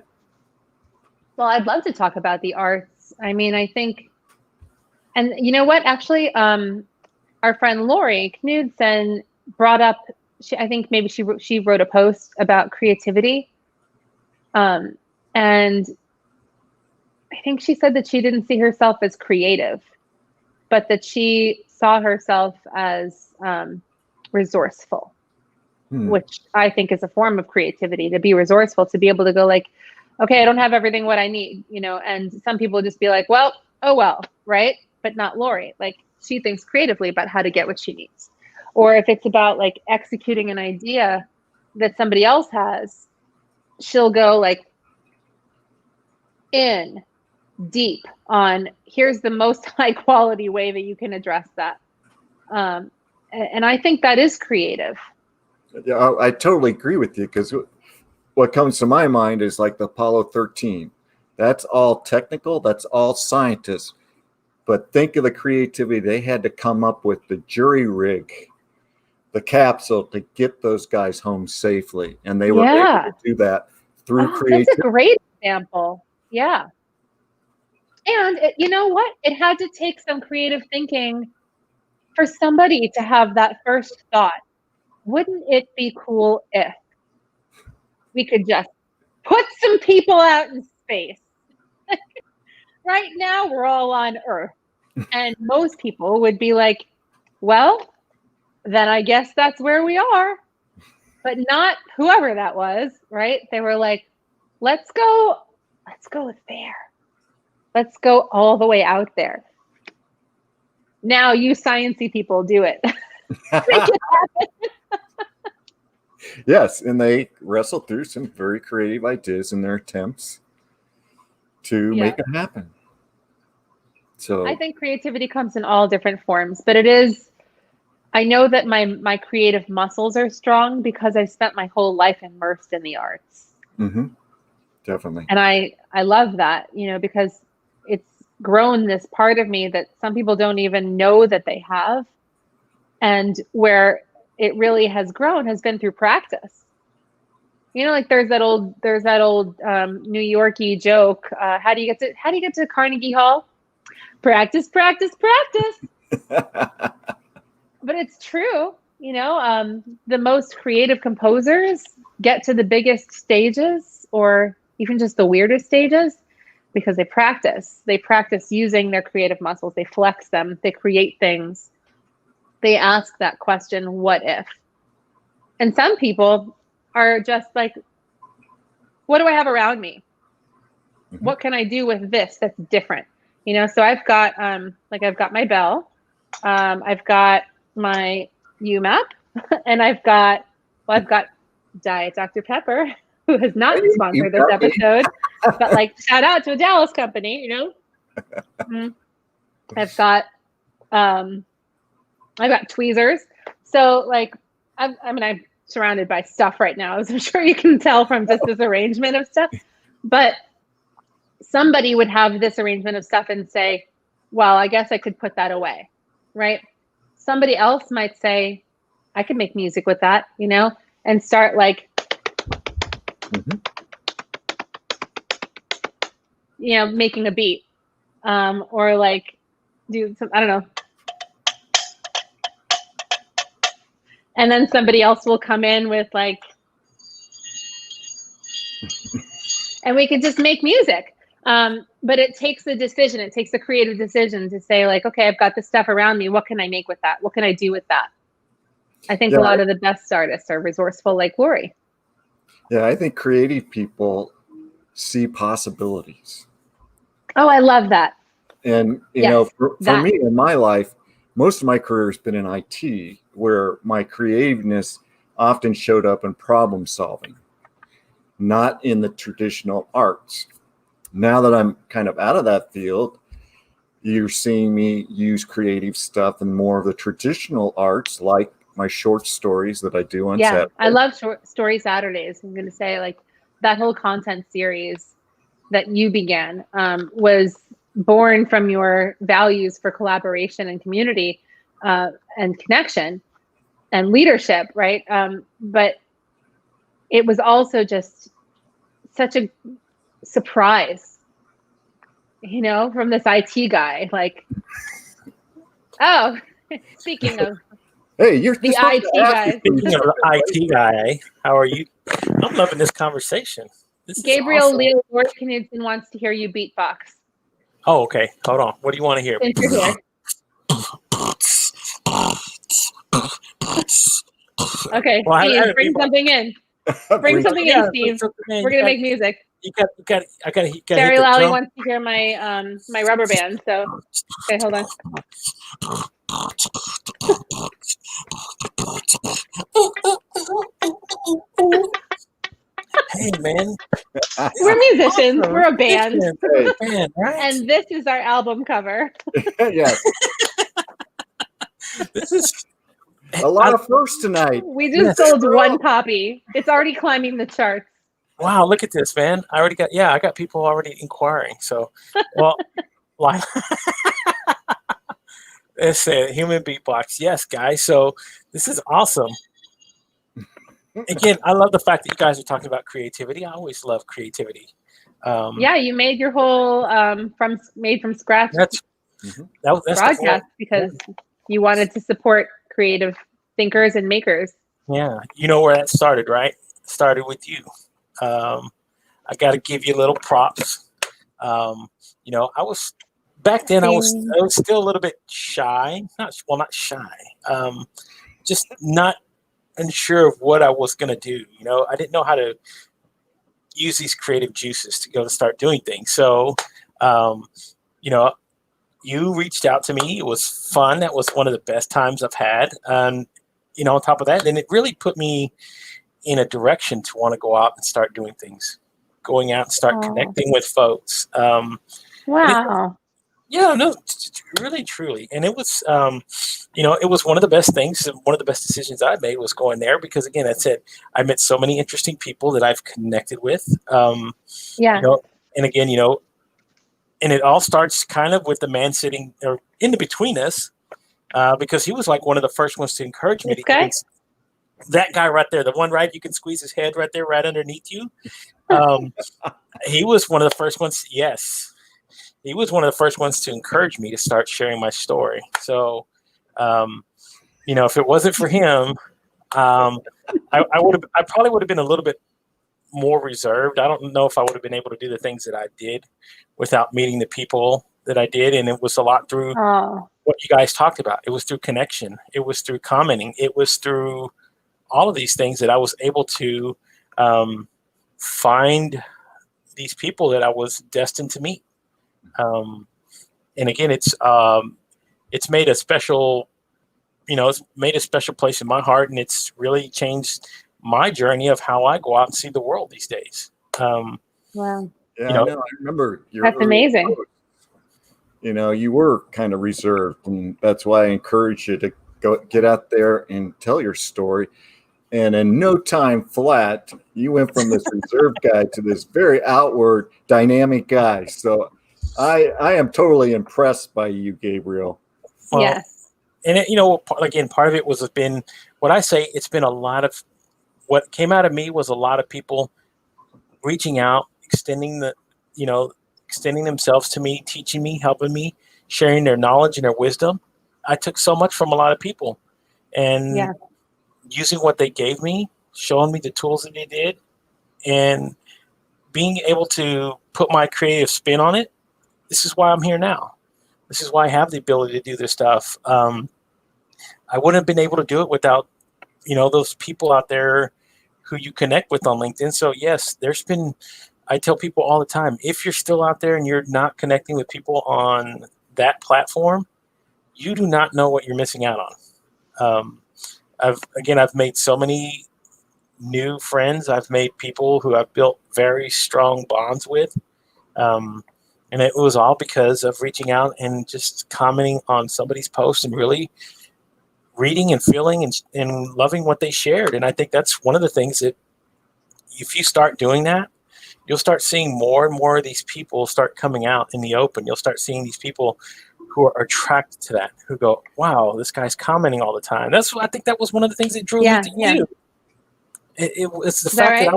Well, I'd love to talk about the arts. I mean, I think, and you know what? Actually, our friend Lori Knudsen brought up. I think maybe she wrote a post about creativity, and I think she said that she didn't see herself as creative, but that she saw herself as resourceful, which I think is a form of creativity, to be resourceful, to be able to go like, okay, I don't have everything what I need, and some people just be like, well, oh, well, right? But not Lori. Like, she thinks creatively about how to get what she needs. Or if it's about like executing an idea that somebody else has, she'll go like in deep on, here's the most high quality way that you can address that. And I think that is creative. Yeah, I totally agree with you, because what comes to my mind is like the Apollo 13. That's all technical. That's all scientists. But think of the creativity they had to come up with, the jury rig, the capsule, to get those guys home safely. And they were able to do that through creativity. That's a great example. Yeah. And you know what? It had to take some creative thinking for somebody to have that first thought. Wouldn't it be cool if we could just put some people out in space? Right now, we're all on Earth. And most people would be like, well, then I guess that's where we are. But not whoever that was, right? They were like, let's go there. Let's go all the way out there. Now you sciencey people do it. Make it happen. Yes, and they wrestled through some very creative ideas in their attempts to make it happen. So I think creativity comes in all different forms, but I know that my creative muscles are strong because I spent my whole life immersed in the arts. Mm-hmm. Definitely. And I love that, because it's grown this part of me that some people don't even know that they have. And where it really has grown has been through practice. Like there's that old New Yorkie joke. How do you get to Carnegie Hall? Practice, practice, practice. But it's true. The most creative composers get to the biggest stages, or even just the weirdest stages, because they practice. They practice using their creative muscles. They flex them. They create things. They ask that question, what if? And some people are just like, what do I have around me? Mm-hmm. What can I do with this that's different? So I've got I've got my bell, I've got my UMAP, and I've got Diet Dr. Pepper, who has not sponsored this episode, but like, shout out to a Dallas company, I've got tweezers. So like, I'm surrounded by stuff right now, as I'm sure you can tell from just this arrangement of stuff. But somebody would have this arrangement of stuff and say, well, I guess I could put that away, right? Somebody else might say, I could make music with that, and start like, making a beat, or like do some, I don't know. And then somebody else will come in with like, and we could just make music. But it takes a decision. It takes a creative decision to say like, okay, I've got this stuff around me. What can I make with that? What can I do with that? I think a lot of the best artists are resourceful like Lori. Yeah, I think creative people see possibilities. Oh, I love that. And, for me in my life, most of my career has been in IT, where my creativeness often showed up in problem solving, not in the traditional arts. Now that I'm kind of out of that field, you're seeing me use creative stuff in more of the traditional arts, like my short stories that I do on Saturday. I love short story Saturdays. I'm going to say, like, that whole content series that you began was born from your values for collaboration and community and connection and leadership, right? But it was also just such a surprise, from this IT guy. Like, oh, speaking of hey, you're the IT guy. Speaking of the IT guy, how are you? I'm loving this conversation. This Gabriel is awesome. Leo Knudsen wants to hear you beatbox. Oh, okay. Hold on. What do you want to hear? Since you're here. Okay, Well, Steve, bring something in. Bring something in, Steve. We're gonna make music. I gotta Sherry Lally wants to hear my my rubber band. So, okay, hold on. Hey, man. We're musicians. Awesome. We're a band. Man, right? And this is our album cover. Yes. This is a lot of firsts tonight. We just sold one copy. It's already climbing the charts. Wow, look at this, man. I got people already inquiring. So, well, it's a human beatbox. Yes, guys. So this is awesome. Again, I love the fact that you guys are talking about creativity. I always love creativity. You made your whole made from scratch that's broadcast because you wanted to support creative thinkers and makers. Yeah, you know where that started, right? It started with you. I got to give you little props. I was back then. I was still a little bit shy. Not shy. Just not unsure of what I was going to do. I didn't know how to use these creative juices to go to start doing things. So, you reached out to me. It was fun. That was one of the best times I've had. On top of that, then it really put me in a direction to want to go out and start doing things, going out and start connecting with folks. Wow. Really, truly. And it was, it was one of the best things. One of the best decisions I made was going there because, again, I said, I met so many interesting people that I've connected with. And again, and it all starts kind of with the man sitting or in between us because he was like one of the first ones to encourage me. That guy right there, the one right, you can squeeze his head right there, right underneath you. He was one of the first ones. Yes. He was one of the first ones to encourage me to start sharing my story. So, if it wasn't for him, I probably would have been a little bit more reserved. I don't know if I would have been able to do the things that I did without meeting the people that I did. And it was a lot through what you guys talked about. It was through connection. It was through commenting. It was through all of these things that I was able to find these people that I was destined to meet. And again, it's made a special, it's made a special place in my heart, and it's really changed my journey of how I go out and see the world these days. Wow. Yeah, I know. I remember. That's amazing. You were kind of reserved, and that's why I encourage you to get out there and tell your story. And in no time flat, you went from this reserved guy to this very outward, dynamic guy. So I am totally impressed by you, Gabriel. Yes. And again, part of it was been what I say. It's been a lot of what came out of me was a lot of people reaching out, extending themselves to me, teaching me, helping me, sharing their knowledge and their wisdom. I took so much from a lot of people, and using what they gave me, showing me the tools that they did, and being able to put my creative spin on it. This is why I'm here now. This is why I have the ability to do this stuff. I wouldn't have been able to do it without, those people out there who you connect with on LinkedIn. So yes, there's been I tell people all the time, if you're still out there and you're not connecting with people on that platform, you do not know what you're missing out on. I've made so many new friends. I've made people who I've built very strong bonds with. And it was all because of reaching out and just commenting on somebody's post and really reading and feeling and loving what they shared. And I think that's one of the things that if you start doing that, you'll start seeing more and more of these people start coming out in the open. You'll start seeing these people who are attracted to that, who go, wow, this guy's commenting all the time. I think that was one of the things that drew me to you. It's the fact that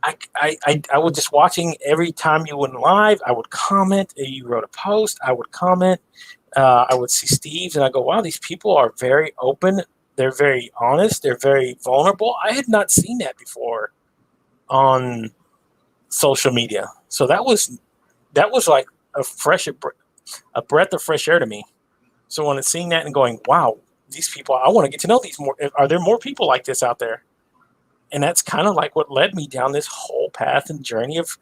I was just watching every time you went live. I would comment. You wrote a post. I would comment. I would see Steve's, and I go, wow, these people are very open. They're very honest. They're very vulnerable. I had not seen that before on social media. So that was like a breath of fresh air to me. So when it's seeing that and going, wow, these people, I want to get to know these more. Are there more people like this out there? And that's kind of like what led me down this whole path and journey of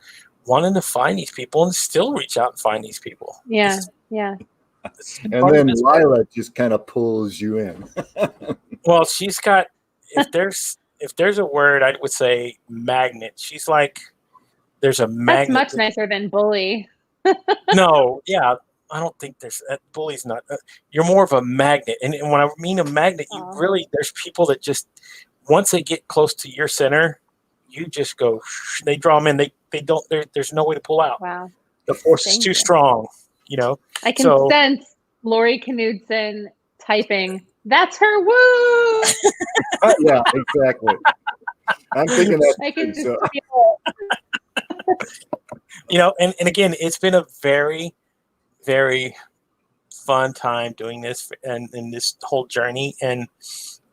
wanting to find these people and still reach out and find these people. Yeah. And then Lila just kind of pulls you in. Well, she's got, if there's a word, I would say magnet. She's like, there's a magnet. That's much nicer than bully. No, yeah. I don't think bully's not. You're more of a magnet. And when I mean a magnet, there's people that just, once they get close to your center, you just go, they draw them in. They don't, there's no way to pull out. Wow. The force is too strong, I can sense Lori Knudsen typing, that's her woo! Yeah, exactly. I'm thinking that. I can just feel it. And again, it's been a very, very fun time doing this and in this whole journey. And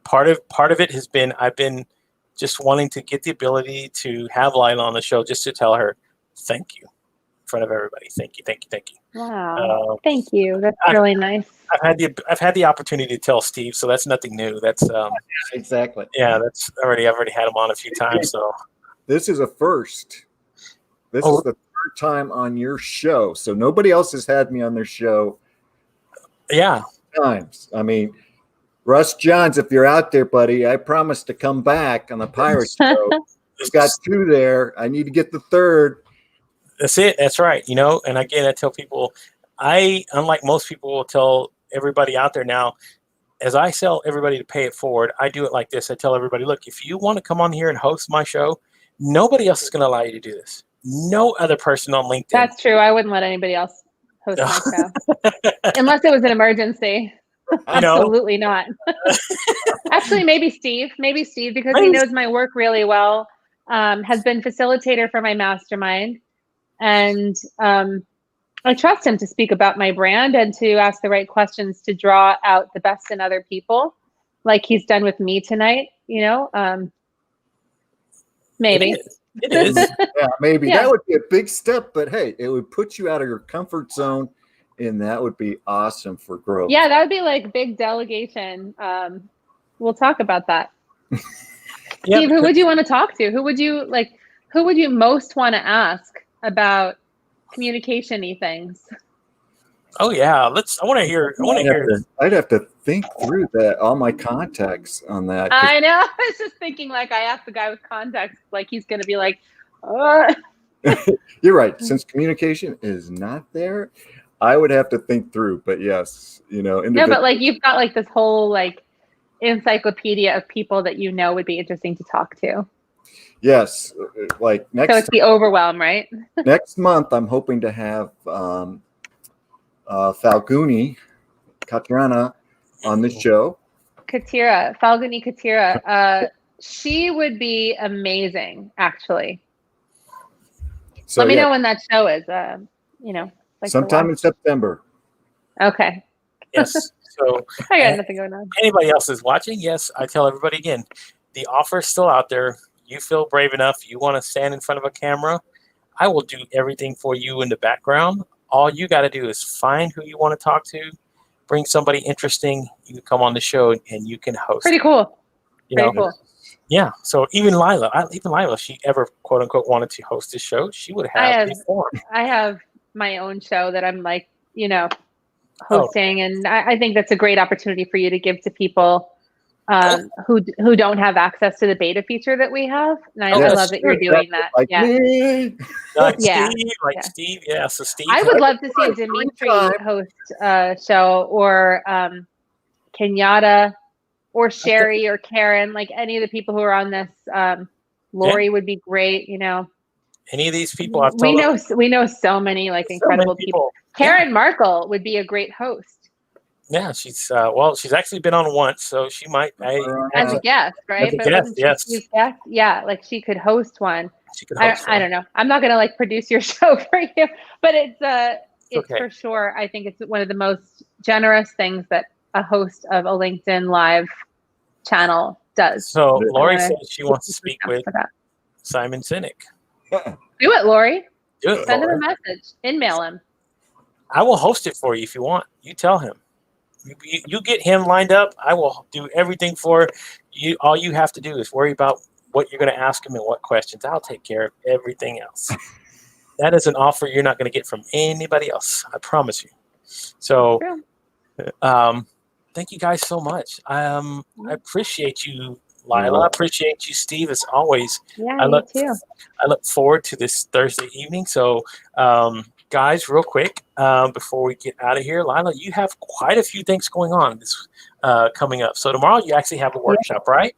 part of it has been, I've been just wanting to get the ability to have Lila on the show just to tell her thank you in front of everybody. Thank you. Wow. Thank you. That's really nice. I've had the opportunity to tell Steve, so that's nothing new. That's exactly. Yeah, I've already had him on a few times. So this is a first. This is the third time on your show. So nobody else has had me on their show. Yeah. Times. I mean, Russ Johns, if you're out there, buddy, I promised to come back on the Pirate Show. I've got 2 there. I need to get the 3rd. That's it. That's right. And again, I tell people, unlike most people, will tell everybody out there now, as I tell everybody to pay it forward, I do it like this. I tell everybody, look, if you want to come on here and host my show, nobody else is going to allow you to do this. No other person on LinkedIn. That's true. I wouldn't let anybody else host my show. Unless it was an emergency. Absolutely not. Actually, maybe Steve, because he knows my work really well, has been facilitator for my mastermind. And I trust him to speak about my brand and to ask the right questions to draw out the best in other people, like he's done with me tonight, maybe. It is. Yeah, maybe. Yeah. That would be a big step, but hey, it would put you out of your comfort zone, and that would be awesome for growth. Yeah, that would be like big delegation. We'll talk about that. Steve, who would you want to talk to? Who would you most want to ask about communication-y things? Oh yeah, I want to hear. I'd have to think through that. All my contacts on that. I know. I was just thinking, like, I asked the guy with contacts, like he's going to be like, You're right. Since communication is not there, I would have to think through. But yes, No, but like you've got like this whole like encyclopedia of people that would be interesting to talk to. Yes, like next. So it's the overwhelm, right? Next month, I'm hoping to have Falguni Katrana on the show. Falguni Katira. She would be amazing, actually. So, let me know when that show is. Like sometime in September. Okay. Yes. So I got nothing going on. Anybody else is watching? Yes, I tell everybody again, the offer is still out there. You feel brave enough, you want to stand in front of a camera, I will do everything for you in the background. All you got to do is find who you want to talk to, bring somebody interesting. You can come on the show and you can host. Pretty cool. Cool. Yeah. So even Lila, if she ever quote unquote wanted to host this show, she would have a forum. I have my own show that I'm like, Oh. hosting, and I think that's a great opportunity for you to give to people who don't have access to the beta feature that we have. And I love that you're doing that. Like yeah. me. Steve. Yeah. So Steve. I would love to see Dimitri host a show, or Kenyatta, or Sherry, or Karen, like any of the people who are on this. Lori would be great. Any of these people we know so many like incredible people. Karen Markle would be a great host. Yeah, she's she's actually been on once, so she might as a guest, right? As a guest, yes. Yeah, like she could host one. She could host I don't know. I'm not gonna like produce your show for you, but it's okay. For sure. I think it's one of the most generous things that a host of a LinkedIn Live channel does. So Lori says she wants to speak with Simon Sinek. Do it, Lori. Do it. Send him a message. Email him. I will host it for you if you want. You tell him. You get him lined up. I will do everything for you. All you have to do is worry about what you're going to ask him and what questions. I'll take care of everything else. That is an offer you're not going to get from anybody else. I promise you. So, thank you guys so much. I appreciate you, Lila. I appreciate you, Steve, as always. Yeah, I look forward to this Thursday evening. So, guys, real quick, before we get out of here, Lila, you have quite a few things going on this coming up. So tomorrow you actually have a workshop, right?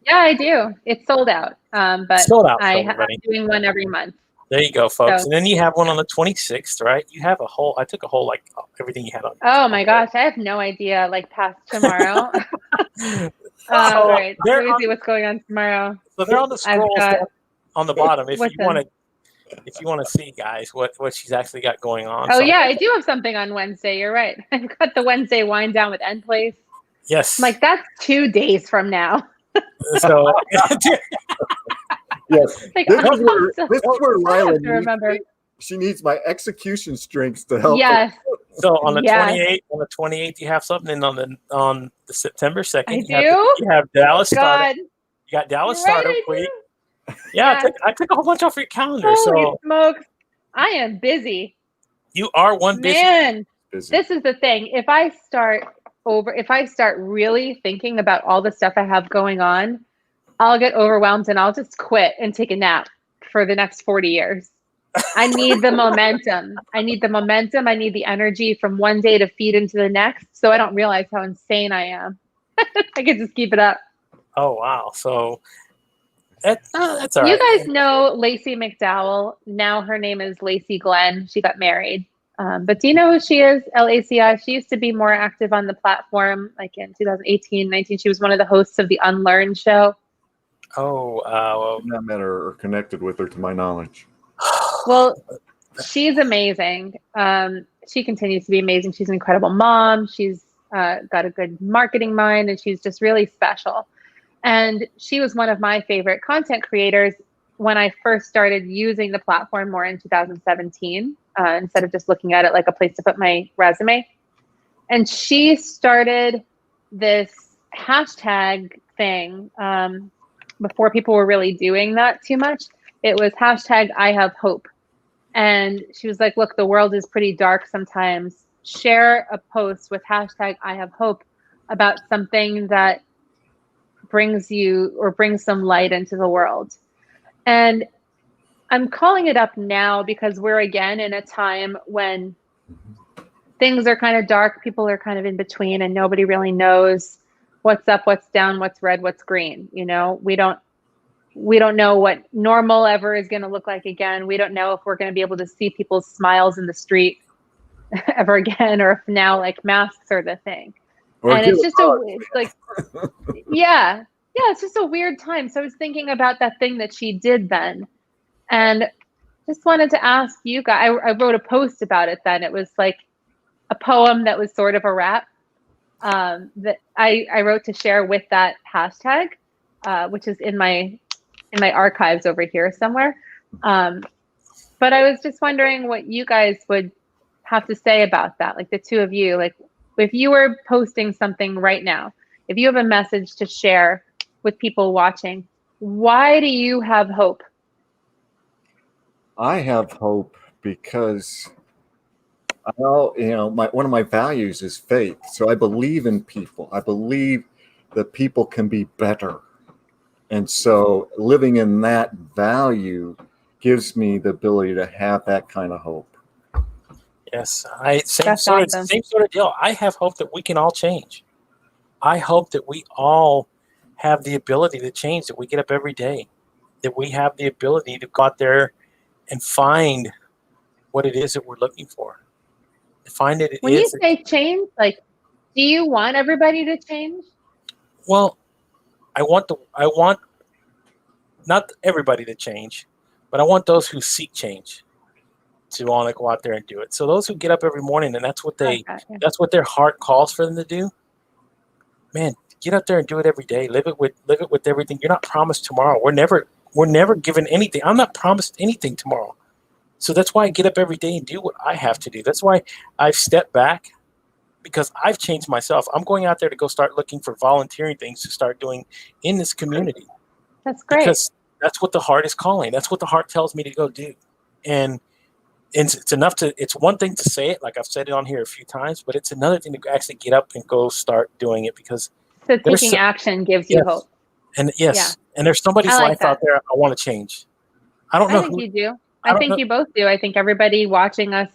Yeah, I do. It's sold out, but sold out. I'm doing one every month. There you go, folks. And then you have one on the 26th, right? You have I took a whole, like, everything you had on. Oh my gosh, I have no idea, like, past tomorrow. All right, let me see what's going on tomorrow. So they're on the scrolls on the bottom if you want to see, guys, what she's actually got going on. Oh, yeah, I do have something on Wednesday. You're right. I've got the Wednesday wind down with End Place. Yes. Like, that's 2 days from now. So, yes. Like, this is where Lila she needs my execution strings to help. Yes. So on the 28th, you have something, and on the September 2nd, you have Dallas Startup. You got Dallas Startup Week. Yeah, I took a whole bunch off your calendar. Holy smokes. I am busy. You are one busy. Man, this is the thing. If I start really thinking about all the stuff I have going on, I'll get overwhelmed and I'll just quit and take a nap for the next 40 years. I need the momentum. I need the energy from one day to feed into the next, so I don't realize how insane I am. I can just keep it up. Oh, wow. So that's all right. You guys know Lacey McDowell. Now her name is Lacey Glenn. She got married. But do you know who she is? LACI. She used to be more active on the platform, like in 2018, 19. She was one of the hosts of the Unlearn show. Oh, I've not met her or connected with her to my knowledge. Well, she's amazing. She continues to be amazing. She's an incredible mom. She's got a good marketing mind, and she's just really special. And she was one of my favorite content creators when I first started using the platform more in 2017, instead of just looking at it like a place to put my resume. And she started this hashtag thing before people were really doing that too much. It was hashtag I have hope. And she was like, look, the world is pretty dark sometimes. Share a post with hashtag I have hope about something that brings some light into the world. And I'm calling it up now because we're again in a time when things are kind of dark. People are kind of in between, and nobody really knows what's up, what's down, what's red, what's green. You know, we don't know what normal ever is going to look like again. We don't know if we're going to be able to see people's smiles in the street ever again, or if now like masks are the thing. And it's just it's just a weird time. So I was thinking about that thing that she did then, and just wanted to ask you guys. I wrote a post about it then. It was like a poem that was sort of a rap that I wrote to share with that hashtag, which is in my archives over here somewhere. But I was just wondering what you guys would have to say about that. Like the two of you, like if you were posting something right now, if you have a message to share with people watching. Why do you have hope? I have hope because one of my values is faith. So I believe in people. I believe that people can be better. And so living in that value gives me the ability to have that kind of hope. Yes, same sort of deal. I have hope that we can all change. I hope that we all have the ability to change, that we get up every day, that we have the ability to go out there and find what it is that we're looking for. Find it. When you say change, like, do you want everybody to change? Well, I want not everybody to change, but I want those who seek change to want to go out there and do it. So those who get up every morning and that's what their heart calls for them to do. Man, get out there and do it every day. Live it with everything. You're not promised tomorrow. We're never given anything. I'm not promised anything tomorrow. So that's why I get up every day and do what I have to do. That's why I've stepped back, because I've changed myself. I'm going out there to go start looking for volunteering things to start doing in this community. That's great. Because that's what the heart is calling. That's what the heart tells me to go do. And it's one thing to say it, like I've said it on here a few times, but it's another thing to actually get up and go start doing it, because so taking action gives you hope. And and there's somebody's life out there I want to change. I don't know. I think you do. I think you both do. I think everybody watching us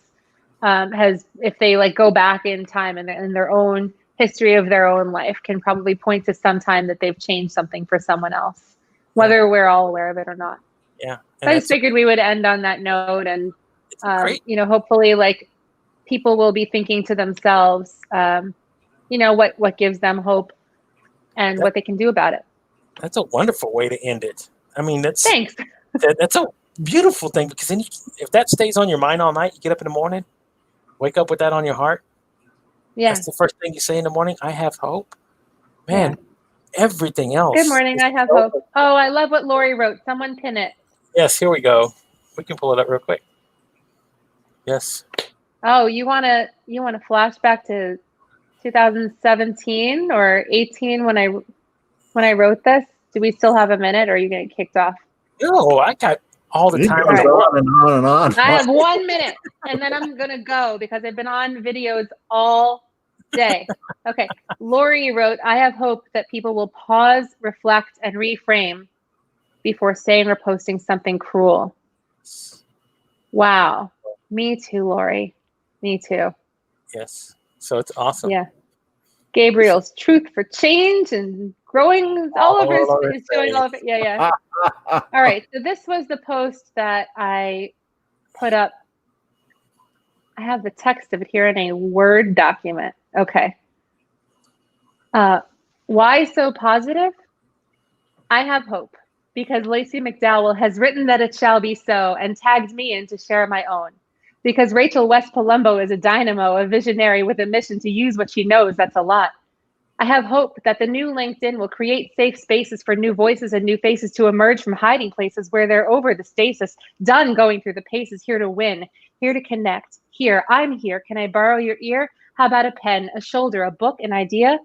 has, if they like go back in time and in their own history of their own life, can probably point to some time that they've changed something for someone else, whether we're all aware of it or not. Yeah. So I just figured we would end on that note, and hopefully, like, people will be thinking to themselves, what gives them hope and what they can do about it. That's a wonderful way to end it. I mean, thanks. That's a beautiful thing, because then if that stays on your mind all night, you get up in the morning, wake up with that on your heart. Yeah. That's the first thing you say in the morning. I have hope. Man, everything else. Good morning. I have hope. Oh, I love what Lori wrote. Someone pin it. Yes, here we go. We can pull it up real quick. Yes. Oh, you want to flashback to 2017 or 18 when I wrote this? Do we still have a minute, or are you getting kicked off? No, I got all the time. Right. On and on and on. I have 1 minute, and then I'm gonna go because I've been on videos all day. Okay. Lori wrote, I have hope that people will pause, reflect, and reframe before saying or posting something cruel. Wow. Me too, Lori. Me too. Yes. So it's awesome. Yeah. Gabriel's truth for change and growing all over is doing all of it. Yeah. All right. So this was the post that I put up. I have the text of it here in a Word document. Okay. Why so positive? I have hope because Lacey McDowell has written that it shall be so and tagged me in to share my own. Because Rachel West Palumbo is a dynamo, a visionary with a mission to use what she knows. That's a lot. I have hope that the new LinkedIn will create safe spaces for new voices and new faces to emerge from hiding places where they're over the stasis, done going through the paces, here to win, here to connect. Here, I'm here. Can I borrow your ear? How about a pen, a shoulder, a book, an idea?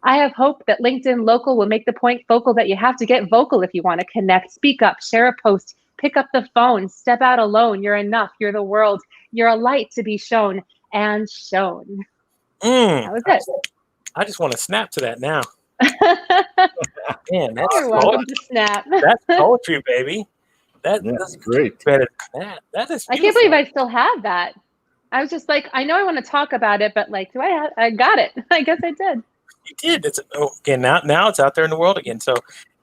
I have hope that LinkedIn Local will make the point focal that you have to get vocal if you want to connect. Speak up, share a post, pick up the phone, step out alone. You're enough. You're the world. You're a light to be shown and shown. That was it. I just want to snap to that now. Man, that's You're welcome to snap. That's poetry, baby. That's great. Better than that. That is beautiful. I can't believe I still have that. I was just like, I know I want to talk about it, but like, I got it. I guess I did. You did. Now it's out there in the world again. So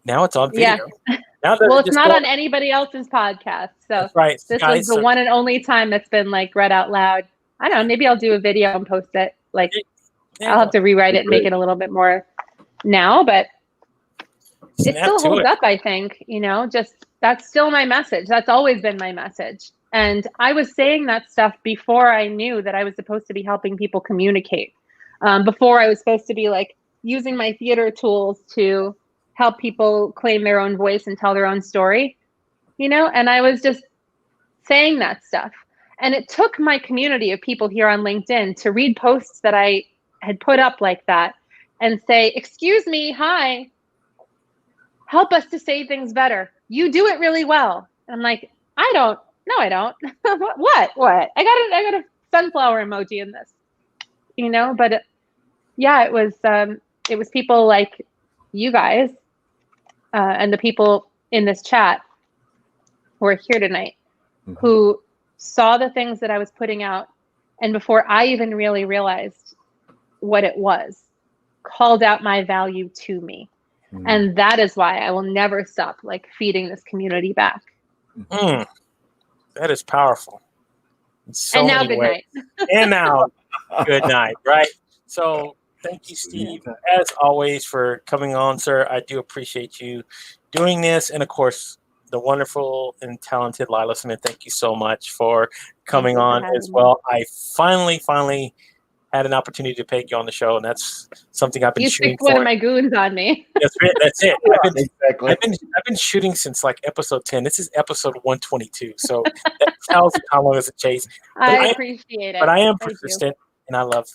now it's on video. Yeah. Now well, it's not on anybody else's podcast. So that's right. This was the one and only time that's been like read out loud. I don't know. Maybe I'll do a video and post it. Like, I'll have to rewrite it and make it a little bit more now, but it still holds up, I think. That's still my message. That's always been my message. And I was saying that stuff before I knew that I was supposed to be helping people communicate. Before I was supposed to be like using my theater tools to help people claim their own voice and tell their own story, and I was just saying that stuff. And it took my community of people here on LinkedIn to read posts that I had put up like that and say, excuse me, hi, help us to say things better. You do it really well. And I'm like, I don't. No, I don't. What? I got a sunflower emoji in this, but yeah, it was people like you guys and the people in this chat who are here tonight who saw the things that I was putting out, and before I even really realized what it was, called out my value to me. And that is why I will never stop feeding this community back. That is powerful. And now good night. And now good night, right? So thank you, Steve, as always, for coming on, sir. I do appreciate you doing this. And of course, the wonderful and talented Lila Smith, thank you so much for coming on as well. I finally had an opportunity to peg you on the show, and that's something I've been shooting for. You picked one of my goons on me. That's it. Exactly. I've been shooting since episode 10. This is episode 122. So that tells you how long it's a chase. I appreciate it. But I am persistent, and I love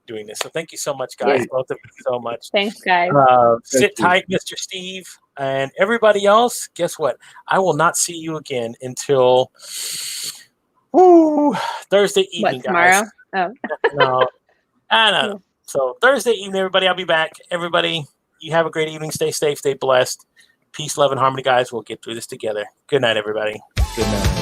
doing this. So thank you so much, guys. Both of you so much. Thanks, guys. Sit tight, Mr. Steve. And everybody else, guess what? I will not see you again until Thursday evening, tomorrow? guys. No. I know. So Thursday evening, everybody, I'll be back. Everybody, you have a great evening. Stay safe, stay blessed. Peace, love, and harmony, guys. We'll get through this together. Good night, everybody. Good night.